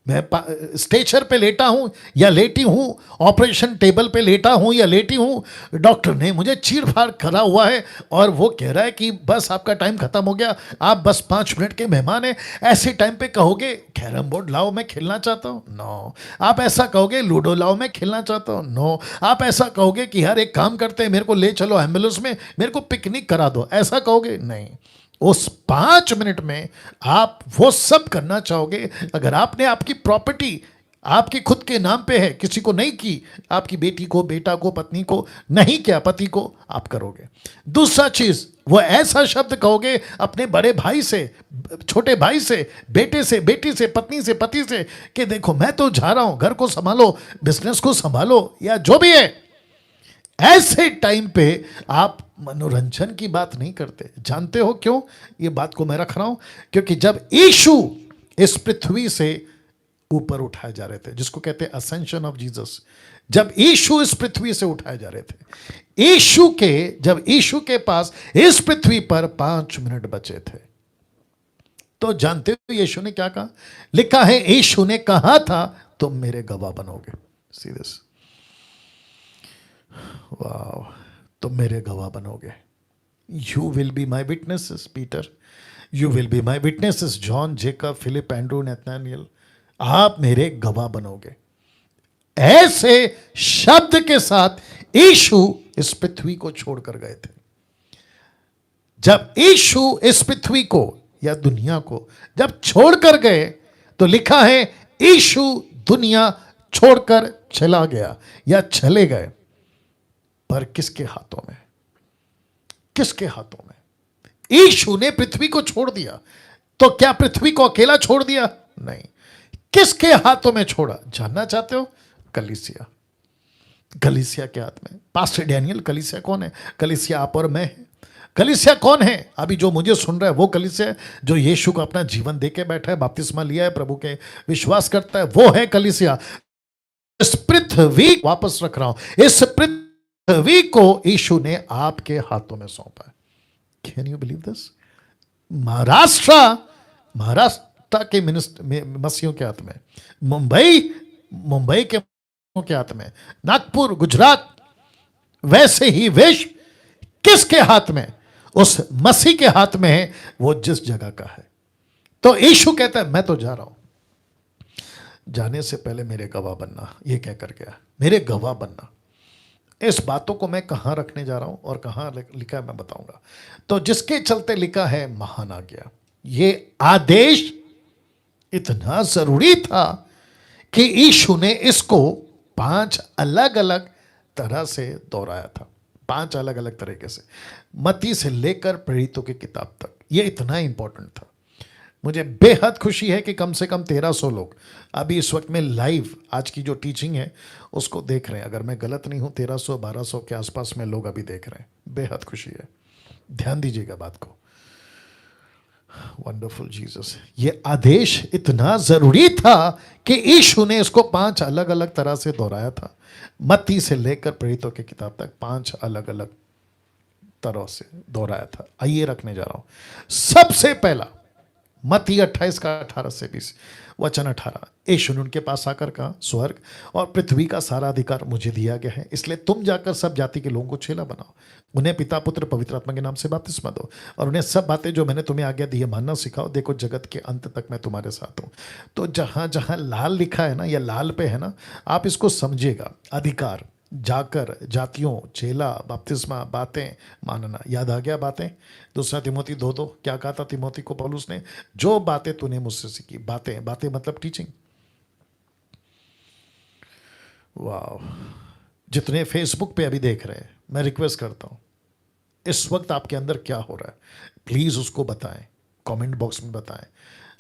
[SPEAKER 1] मैं स्ट्रेचर पे लेटा हूं या लेटी हूं, ऑपरेशन टेबल पे लेटा हूं या लेटी हूं, डॉक्टर ने मुझे चीरफाड़ करा हुआ है और वो कह रहा है कि बस आपका टाइम खत्म हो गया, आप बस 5 मिनट के मेहमान हैं। ऐसे टाइम पे कहोगे, कैरम बोर्ड लाओ मैं खेलना चाहता हूं? नो। आप ऐसा कहोगे, लूडो लाओ मैं खेलना चाहता हूं? नो। आप ऐसा कहोगे कि यार एक काम करते हैं, मेरे को ले चलो एम्बुलेंस में, मेरे को पिकनिक करा दो? ऐसा कहोगे? नहीं। उस 5 मिनट में आप वो सब करना चाहोगे। अगर आपने आपकी प्रॉपर्टी आपके खुद के नाम पे है, किसी को नहीं की, आपकी बेटी को, बेटा को, पत्नी को नहीं किया, पति को, आप करोगे। दूसरा चीज, वो ऐसा शब्द कहोगे अपने बड़े भाई से, छोटे भाई से, बेटे से, बेटी से, पत्नी से, पति से, कि देखो मैं तो जा रहा हूं, घर को संभालो, बिजनेस को संभालो, या जो भी है। ऐसे टाइम पे आप मनोरंजन की बात नहीं करते। जानते हो क्यों ये बात को मैं रख रहा हूं? क्योंकि जब यीशु इस पृथ्वी से ऊपर उठाए जा रहे थे, जिसको कहते हैं असेंशन ऑफ जीसस, जब यीशु इस पृथ्वी से उठाए जा रहे थे, जब यीशु के पास इस पृथ्वी पर 5 मिनट बचे थे, तो जानते हो यीशु ने क्या कहा? लिखा है, यीशु ने कहा था, तुम मेरे गवाह बनोगे। सीधे, वाह, तुम मेरे गवाह बनोगे। You will be my witnesses Peter, you will be my witnesses John, Jacob, Philip, Andrew, Nathanael. आप मेरे गवाह बनोगे। ऐसे शब्द के साथ यीशु इस पृथ्वी को छोड़कर गए थे। जब यीशु इस पृथ्वी को या दुनिया को जब छोड़कर गए, तो लिखा है यीशु दुनिया छोड़कर चला गया या चले गए। पर किसके हाथों में? किसके हाथों में? यीशु ने पृथ्वी को छोड़ दिया, तो क्या पृथ्वी को अकेला छोड़ दिया? नहीं। किसके हाथों में छोड़ा? जानना चाहते हो? कलीसिया। कलीसिया के हाथ में। पास्टर डैनियल, कलीसिया कौन है? कलीसिया आप और मैं है। कलीसिया कौन है? अभी जो मुझे सुन रहा है वो कलीसिया है, जो यीशु को अपना जीवन देके बैठा है, बपतिस्मा लिया है, प्रभु के विश्वास करता है, वो है कलीसिया। इस पृथ्वी वापस रख रहा हूं, इस पृथ्वी को यीशु ने आपके हाथों में सौंपा है। Can you believe this? Maharashtra के मसीहों के हाथ में, मुंबई के हाथ में, नागपुर, गुजरात, वैसे ही विश्व किसके हाथ में? उस मसीह के हाथ में है, वो जिस जगह का है। तो यीशु कहता है, मैं तो जा रहा हूं, जाने से पहले मेरे गवाह बनना। ये कह कर गया, मेरे गवाह बनना। इस बातों को मैं कहां रखने जा रहा हूं और कहां लिखा है मैं बताऊंगा। तो जिसके चलते लिखा है महान आज्ञा, ये आदेश इतना जरूरी था कि यीशु ने इसको 5 अलग अलग तरह से दोहराया था, 5 अलग अलग तरीके से, मत्ती से लेकर प्रेरितों की किताब तक। ये इतना इंपॉर्टेंट था। मुझे बेहद खुशी है कि कम से कम 1300 लोग अभी इस वक्त में लाइव आज की जो टीचिंग है उसको देख रहे हैं। अगर मैं गलत नहीं हूं, 1300-1200 के आसपास में लोग अभी देख रहे हैं। बेहद खुशी है, ध्यान दीजिएगा बात को। Wonderful Jesus. ये आदेश इतना जरूरी था कि यीशु ने इसको 5 अलग अलग तरह से दोहराया था। मत्ती से लेकर प्रेरितों की किताब तक 5 अलग अलग तरह से दोहराया था। आइए रखने जा रहा हूं। सबसे पहला मत्ती 28 का 18 से 20 वचन 18, यीशु ने उनके पास आकर कहा, स्वर्ग और पृथ्वी का सारा अधिकार मुझे दिया गया है, इसलिए तुम जाकर सब जाति के लोगों को चेला बनाओ, उन्हें पिता पुत्र पवित्र आत्मा के नाम से बपतिस्मा दो और उन्हें सब बातें जो मैंने तुम्हें आज्ञा दी है मानना सिखाओ। देखो जगत के अंत तक मैं तुम्हारे साथ हूं। तो जहां जहां लाल लिखा है ना, या लाल पे है ना, आप इसको समझिएगा। अधिकार, जाकर, जातियों, चेला, बपतिस्मा, बातें मानना। याद आ गया बातें? दूसरा तिमोथी 2:2 क्या कहा था तिमोथी को पौलुस ने? जो बातें तूने मुझसे सीखी। बातें, बातें मतलब टीचिंग। वाह। जितने फेसबुक पे अभी देख रहे हैं, मैं रिक्वेस्ट करता हूं, इस वक्त आपके अंदर क्या हो रहा है, प्लीज उसको बताएं, कमेंट बॉक्स में बताएं।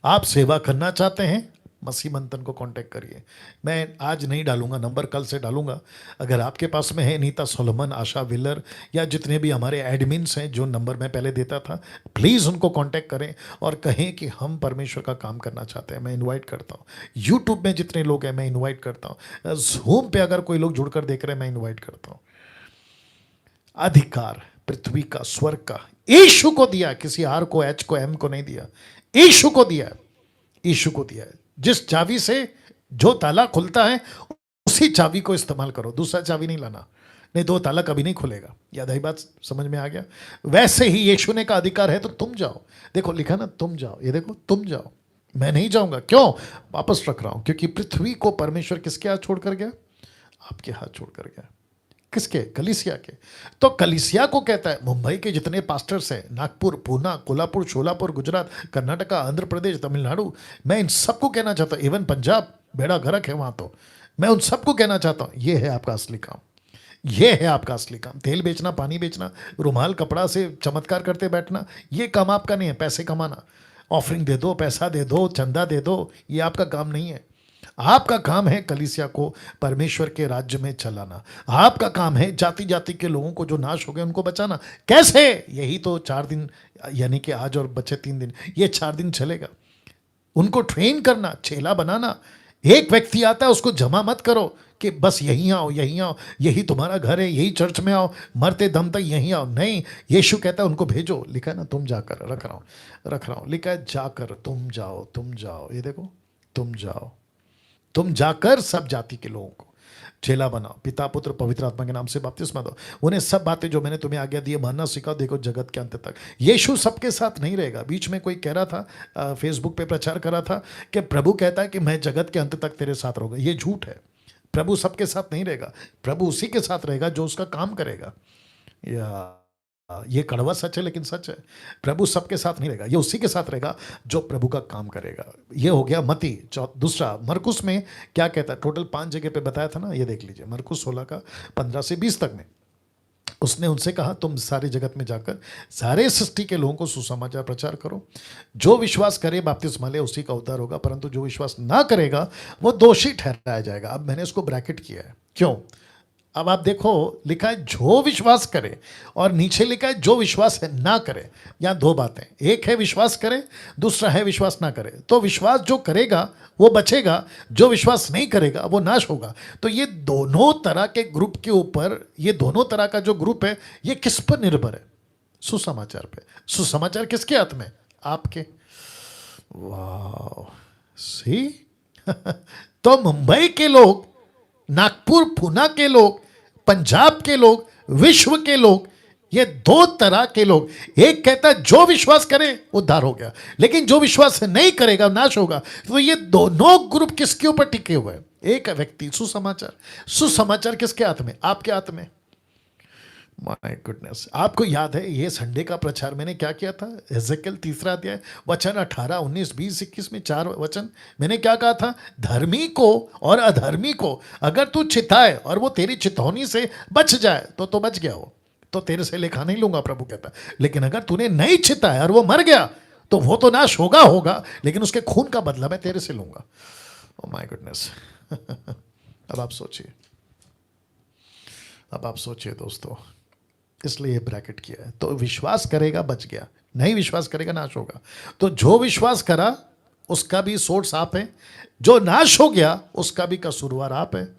[SPEAKER 1] आप सेवा करना चाहते हैं, मसीह मंथन को कांटेक्ट करिए। मैं आज नहीं डालूंगा नंबर, कल से डालूंगा। अगर आपके पास में है नीता सोलोमन, आशा विलर या जितने भी हमारे एडमिन्स हैं जो नंबर मैं पहले देता था, प्लीज़ उनको कांटेक्ट करें और कहें कि हम परमेश्वर का काम करना चाहते हैं। मैं इनवाइट करता हूँ। यूट्यूब में जितने लोग हैं मैं इन्वाइट करता हूँ। जूम पे अगर कोई लोग जुड़कर देख रहे हैं मैं इन्वाइट करता हूँ। अधिकार पृथ्वी का, स्वर्ग का यीशु को दिया, किसी आर को, एच को, एम को नहीं दिया, यीशु को दिया। यीशु को दिया है। जिस चाबी से जो ताला खुलता है उसी चाबी को इस्तेमाल करो, दूसरा चाबी नहीं लाना, नहीं दो ताला कभी नहीं खुलेगा। याद आई बात? समझ में आ गया? वैसे ही यीशु ने का अधिकार है तो तुम जाओ। देखो लिखा ना, तुम जाओ, ये देखो तुम जाओ। मैं नहीं जाऊंगा, क्यों? वापस रख रहा हूं, क्योंकि पृथ्वी को परमेश्वर किसके हाथ छोड़कर गया? आपके हाथ छोड़कर गया। किसके? कलीसिया के। तो कलीसिया को कहता है, मुंबई के जितने पास्टर्स हैं, नागपुर, पूना, कोल्हापुर, शोलापुर, गुजरात, कर्नाटका, आंध्र प्रदेश, तमिलनाडु, मैं इन सबको कहना चाहता हूँ, इवन पंजाब, बेड़ा गर्क है वहाँ, तो मैं उन सबको कहना चाहता हूँ, ये है आपका असली काम। ये है आपका असली काम। तेल बेचना, पानी बेचना, रुमाल कपड़ा से चमत्कार करते बैठना, ये काम आपका नहीं है। पैसे कमाना, ऑफरिंग दे दो, पैसा दे दो, चंदा दे दो, ये आपका काम नहीं है। आपका काम है कलीसिया को परमेश्वर के राज्य में चलाना। आपका काम है जाति जाति के लोगों को जो नाश हो गए उनको बचाना। कैसे? यही तो 4 दिन, यानी कि आज और बचे 3 दिन, ये 4 दिन चलेगा। उनको ट्रेन करना, चेला बनाना। एक व्यक्ति आता है, उसको जमा मत करो कि बस यहीं आओ, यहीं आओ, यही तुम्हारा घर है, यही चर्च में आओ, मरते दम तक यहीं आओ। नहीं, यीशु कहता है उनको भेजो। लिखा है ना, तुम जाकर, रख रहा हूं, लिखा है जाकर, तुम जाओ, तुम जाओ। ये देखो, तुम जाओ, तुम जाकर सब जाति के लोगों को चेला बनाओ, पिता पुत्र पवित्र आत्मा के नाम से बपतिस्मा दो, उन्हें सब बातें जो मैंने तुम्हें आज्ञा दी है मानना सिखाओ। देखो जगत के अंत तक। यीशु सबके साथ नहीं रहेगा। बीच में कोई कह रहा था, फेसबुक पे प्रचार कर रहा था कि प्रभु कहता है कि मैं जगत के अंत तक तेरे साथ रहूंगा। ये झूठ है। प्रभु सबके साथ नहीं रहेगा। प्रभु उसी के साथ रहेगा जो उसका काम करेगा। या ये कड़वा सच है लेकिन सच है। प्रभु सबके साथ नहीं रहेगा, ये उसी के साथ रहेगा जो प्रभु का काम करेगा। ये हो गया मती। दूसरा, मरकुस में क्या कहता है? टोटल 5 जगह पे बताया था ना, ये देख लीजिए। मरकुस 16 का 15 से 20 तक में उसने उनसे कहा, तुम सारे जगत में जाकर सारे सृष्टि के लोगों को सुसमाचार प्रचार करो। जो विश्वास करे बपतिस्मा ले, उसी का उद्धार होगा, परंतु जो विश्वास ना करेगा वो दोषी ठहराया जाएगा। अब मैंने इसको ब्रैकेट किया है, क्यों? अब आप देखो, लिखा है जो विश्वास करे और नीचे लिखा है जो विश्वास है ना करे। यहां 2 बातें, एक है विश्वास करे, दूसरा है विश्वास ना करे। तो विश्वास जो करेगा वो बचेगा, जो विश्वास नहीं करेगा वो नाश होगा। तो ये दोनों तरह के ग्रुप के ऊपर, ये दोनों तरह का जो ग्रुप है, ये किस पर निर्भर है? सुसमाचार पे। सुसमाचार किसके हाथ में? आपके। वाह, सी तो मुंबई के लोग, नागपुर पूना के लोग, पंजाब के लोग, विश्व के लोग, ये 2 तरह के लोग। एक कहता है जो विश्वास करे उद्धार हो गया, लेकिन जो विश्वास नहीं करेगा नाश होगा। तो ये दोनों ग्रुप किसके ऊपर टिके हुए हैं? एक व्यक्ति, सुसमाचार। सुसमाचार किसके हाथ में? आपके हाथ में। My goodness. आपको याद है ये संडे का प्रचार मैंने क्या किया था? एजेकियल 3 अध्याय वचन 18, 19, 20, 21 में 4 वचन मैंने क्या कहा था? धर्मी को और अधर्मी को अगर तू चिताए और वो तेरी चितौनी से बच जाए तो बच गया हो, तो तेरे से लेखा नहीं लूंगा, प्रभु कहता। लेकिन अगर तूने नहीं चिताया और वो मर गया तो वो तो नाश होगा, लेकिन उसके खून का बदला मैं तेरे से लूंगा। Oh my goodness. अब आप सोचिए दोस्तों, इसलिए ब्रैकेट किया है। तो विश्वास करेगा बच गया, नहीं विश्वास करेगा नाश होगा। तो जो विश्वास करा उसका भी सोर्स आप है, जो नाश हो गया उसका भी कसूरवार आप है।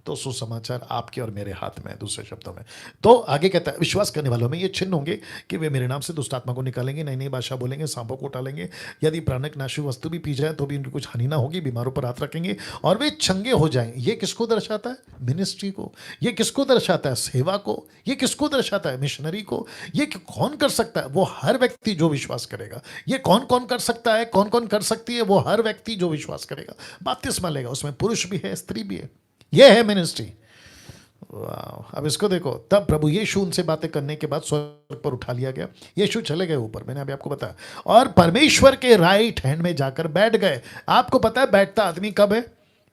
[SPEAKER 1] तो सुसमाचार आपके और मेरे हाथ में है, दूसरे शब्दों में। तो आगे कहता है विश्वास करने वालों में ये चिन्ह होंगे कि वे मेरे नाम से दुष्ट आत्मा को निकालेंगे, नई नई भाषा बोलेंगे, सांपों को उठालेंगे, यदि प्राणक नाशी वस्तु भी पी जाए तो भी उनकी कुछ हानि ना होगी, बीमारों पर हाथ रखेंगे और वे चंगे हो जाएंगे। ये किसको दर्शाता है? मिनिस्ट्री को। ये किसको दर्शाता है? सेवा को। ये किसको दर्शाता है? मिशनरी को। ये कौन कर सकता है? वो हर व्यक्ति जो विश्वास करेगा। ये कौन कौन कर सकता है, कौन कौन कर सकती है? वो हर व्यक्ति जो विश्वास करेगा, बपतिस्मा लेगा। उसमें पुरुष भी है, स्त्री भी है। ये है मिनिस्ट्री। वाह! अब इसको देखो, तब प्रभु यीशु उनसे बातें करने के बाद स्वर्ग पर उठा लिया गया। यीशु चले गए ऊपर, मैंने अभी आपको बताया, और परमेश्वर के राइट हैंड में जाकर बैठ गए। आपको पता है बैठता आदमी कब है?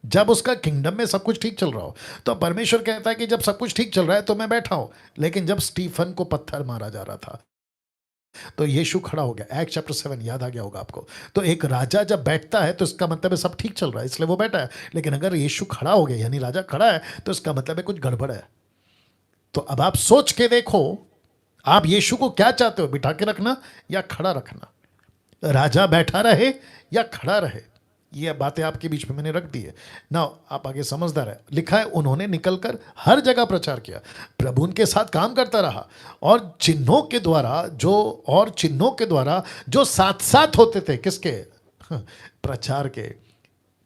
[SPEAKER 1] जब उसका किंगडम में सब कुछ ठीक चल रहा हो। तो परमेश्वर कहता है कि जब सब कुछ ठीक चल रहा है तो मैं बैठा हूं। लेकिन जब स्टीफन को पत्थर मारा जा रहा था तो यीशु खड़ा हो गया। एक्ट चैप्टर 7 याद आ गया होगा आपको। तो एक राजा जब बैठता है तो इसका मतलब है सब ठीक चल रहा है, इसलिए वो बैठा है। लेकिन अगर यीशु खड़ा हो गया यानी राजा खड़ा है तो इसका मतलब है कुछ गड़बड़ है। तो अब आप सोच के देखो, आप यीशु को क्या चाहते हो, बिठा के रखना या खड़ा रखना? राजा बैठा रहे या खड़ा रहे? ये बातें आपके बीच में मैंने रख दी है ना। आप आगे समझदार है। लिखा है उन्होंने निकलकर हर जगह प्रचार किया, प्रभु उनके साथ काम करता रहा और चिन्हों के द्वारा जो साथ साथ होते थे। किसके? प्रचार के।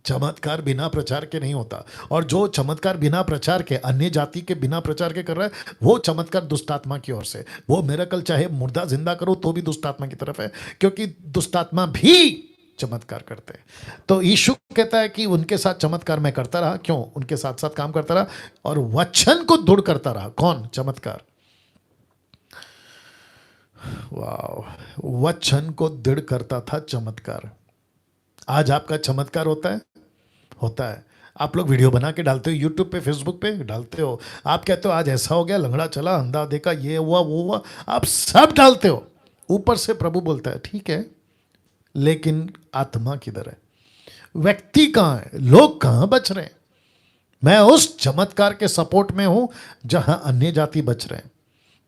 [SPEAKER 1] चमत्कार बिना प्रचार के नहीं होता। और जो चमत्कार बिना प्रचार के, अन्य जाति के बिना प्रचार के कर रहा है, वो चमत्कार दुष्टात्मा की ओर से। वो मिरेकल चाहे मुर्दा जिंदा करो तो भी दुष्टात्मा की तरफ है, क्योंकि दुष्टात्मा भी चमत्कार करते हैं। तो यीशु कहता है कि उनके साथ चमत्कार मैं करता रहा। क्यों? उनके साथ साथ काम करता रहा और वचन को दृढ़ करता रहा। कौन? चमत्कार। वाह! वचन को दृढ़ करता था चमत्कार। आज आपका चमत्कार होता है? होता है। आप लोग वीडियो बना के डालते हो यूट्यूब पे, फेसबुक पे डालते हो। आप कहते हो आज ऐसा हो गया, लंगड़ा चला, अंधा देखा, ये हुआ, वो हुआ, आप सब डालते हो। ऊपर से प्रभु बोलता है ठीक है, लेकिन आत्मा किधर है? व्यक्ति कहां है? लोग कहां बच रहे हैं? मैं उस चमत्कार के सपोर्ट में हूं जहां अन्य जाति बच रहे हैं।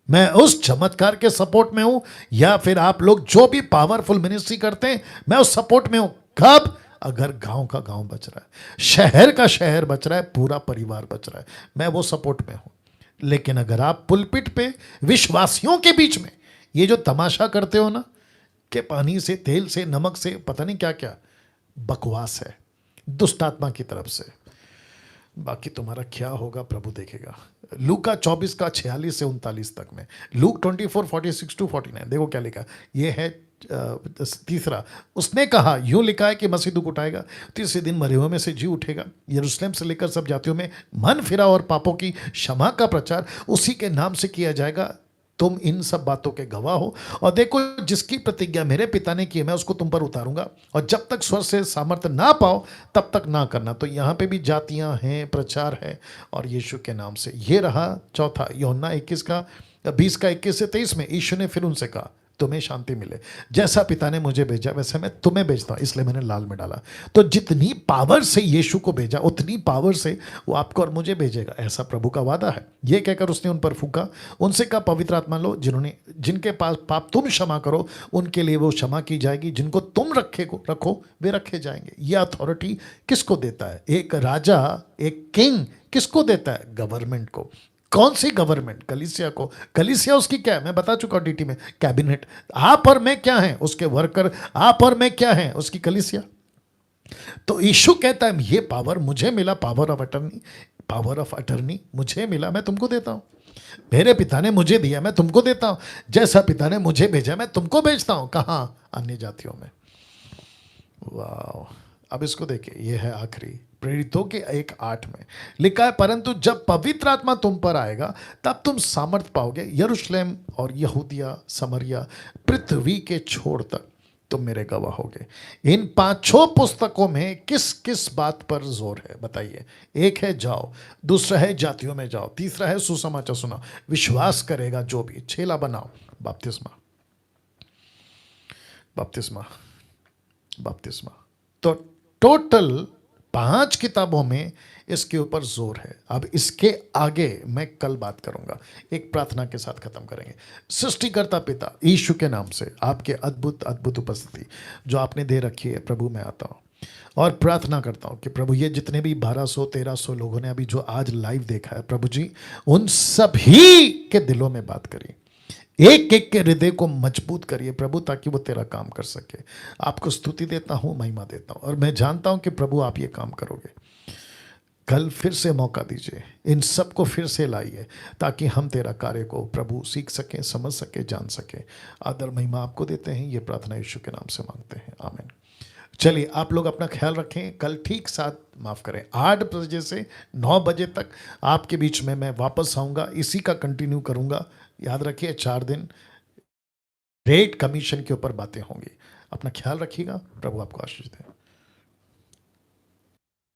[SPEAKER 1] मैं उस चमत्कार के सपोर्ट में हूं, या फिर आप लोग जो भी पावरफुल मिनिस्ट्री करते हैं, मैं उस सपोर्ट में हूं। कब? अगर गांव का गांव बच रहा है, शहर का शहर बच रहा है, पूरा परिवार बच रहा है, मैं वो सपोर्ट में हूं। लेकिन अगर आप पुलपिट पे विश्वासियों के बीच में ये जो तमाशा करते हो ना, कि पानी से, तेल से, नमक से, पता नहीं क्या क्या, बकवास है दुष्टात्मा की तरफ से। बाकी तुम्हारा क्या होगा प्रभु देखेगा। लूका 24 का 46 से 39 तक में, लूक 24 46 टू 49 देखो क्या लिखा। ये है तीसरा। उसने कहा, यूं लिखा है कि मसीह दुख उठाएगा, तीसरे दिन मरे हुए में से जी उठेगा, यरूशलेम से लेकर सब जातियों में मन फिरा और पापों की क्षमा का प्रचार उसी के नाम से किया जाएगा। तुम इन सब बातों के गवाह हो। और देखो, जिसकी प्रतिज्ञा मेरे पिता ने की है मैं उसको तुम पर उतारूंगा, और जब तक स्वर से सामर्थ्य ना पाओ तब तक ना करना। तो यहाँ पे भी जातियाँ हैं, प्रचार है, और यीशु के नाम से। ये रहा चौथा, यूहन्ना 21 का 20 का 21 से 23 में यीशु ने फिर उनसे कहा, तुम्हें शांति मिले। जैसा पिता ने मुझे भेजा वैसे मैं तुम्हें भेजता हूं, इसलिए मैंने लाल में डाला। तो जितनी पावर से यीशु को भेजा उतनी पावर से वो आपको और मुझे भेजेगा, ऐसा प्रभु का वादा है। ये कहकर उसने उन पर फूंका, उनसे कहा, पवित्र आत्मा लो। जिनके पास पाप तुम क्षमा करो उनके लिए वो क्षमा की जाएगी, जिनको तुम रखो वे रखे जाएंगे। ये अथॉरिटी किसको देता है? एक राजा, एक किंग किसको देता है? गवर्नमेंट को। कौन सी गवर्नमेंट? कलीसिया को। कलीसिया उसकी क्या है? मैं बता चुका हूं डीटी में, कैबिनेट। आप और मैं क्या हैं? उसके वर्कर। आप और मैं क्या हैं? उसकी कलीसिया। तो यीशु कहता है ये पावर मुझे मिला, पावर ऑफ अटर्नी मुझे मिला, मैं तुमको देता हूं। मेरे पिता ने मुझे दिया, मैं तुमको देता हूं। जैसा पिता ने मुझे भेजा मैं तुमको भेजता हूं। कहां? अन्य जातियों में। वाह! अब इसको देखिए, यह है आखिरी, प्रेरितों के 1:8 में लिखा है, परंतु जब पवित्र आत्मा तुम पर आएगा तब तुम सामर्थ पाओगे, यरूशलेम और यहूदिया, समरिया, पृथ्वी के छोर तक तुम मेरे गवाह होगे। इन 5 पुस्तकों में किस किस बात पर जोर है बताइए? एक है जाओ, दूसरा है जातियों में जाओ, तीसरा है सुसमाचार सुनाओ, विश्वास करेगा जो भी, छेला बनाओ, बपतिस्मा। बपतिस्मा। बपतिस्मा। तो टोटल 5 किताबों में इसके ऊपर जोर है। अब इसके आगे मैं कल बात करूंगा। एक प्रार्थना के साथ खत्म करेंगे। सृष्टिकर्ता पिता यीशु के नाम से आपके अद्भुत अद्भुत उपस्थिति जो आपने दे रखी है प्रभु, मैं आता हूँ और प्रार्थना करता हूँ कि प्रभु ये जितने भी 1200-1300 लोगों ने अभी जो आज लाइव देखा है प्रभु जी, उन सभी के दिलों में बात करिए, एक एक के हृदय को मजबूत करिए प्रभु, ताकि वो तेरा काम कर सके। आपको स्तुति देता हूँ, महिमा देता हूँ, और मैं जानता हूँ कि प्रभु आप ये काम करोगे। कल फिर से मौका दीजिए, इन सबको फिर से लाइए, ताकि हम तेरा कार्य को प्रभु सीख सकें, समझ सकें, जान सकें। आदर महिमा आपको देते हैं, ये प्रार्थना यीशु के नाम से मांगते हैं, आमीन। चलिए आप लोग अपना ख्याल रखें। कल ठीक 8 बजे से 9 बजे तक आपके बीच में मैं वापस आऊँगा, इसी का कंटिन्यू करूँगा। याद रखिए 4 दिन रेट कमीशन के ऊपर बातें होंगी। अपना ख्याल रखिएगा, प्रभु आपको आशीष दे।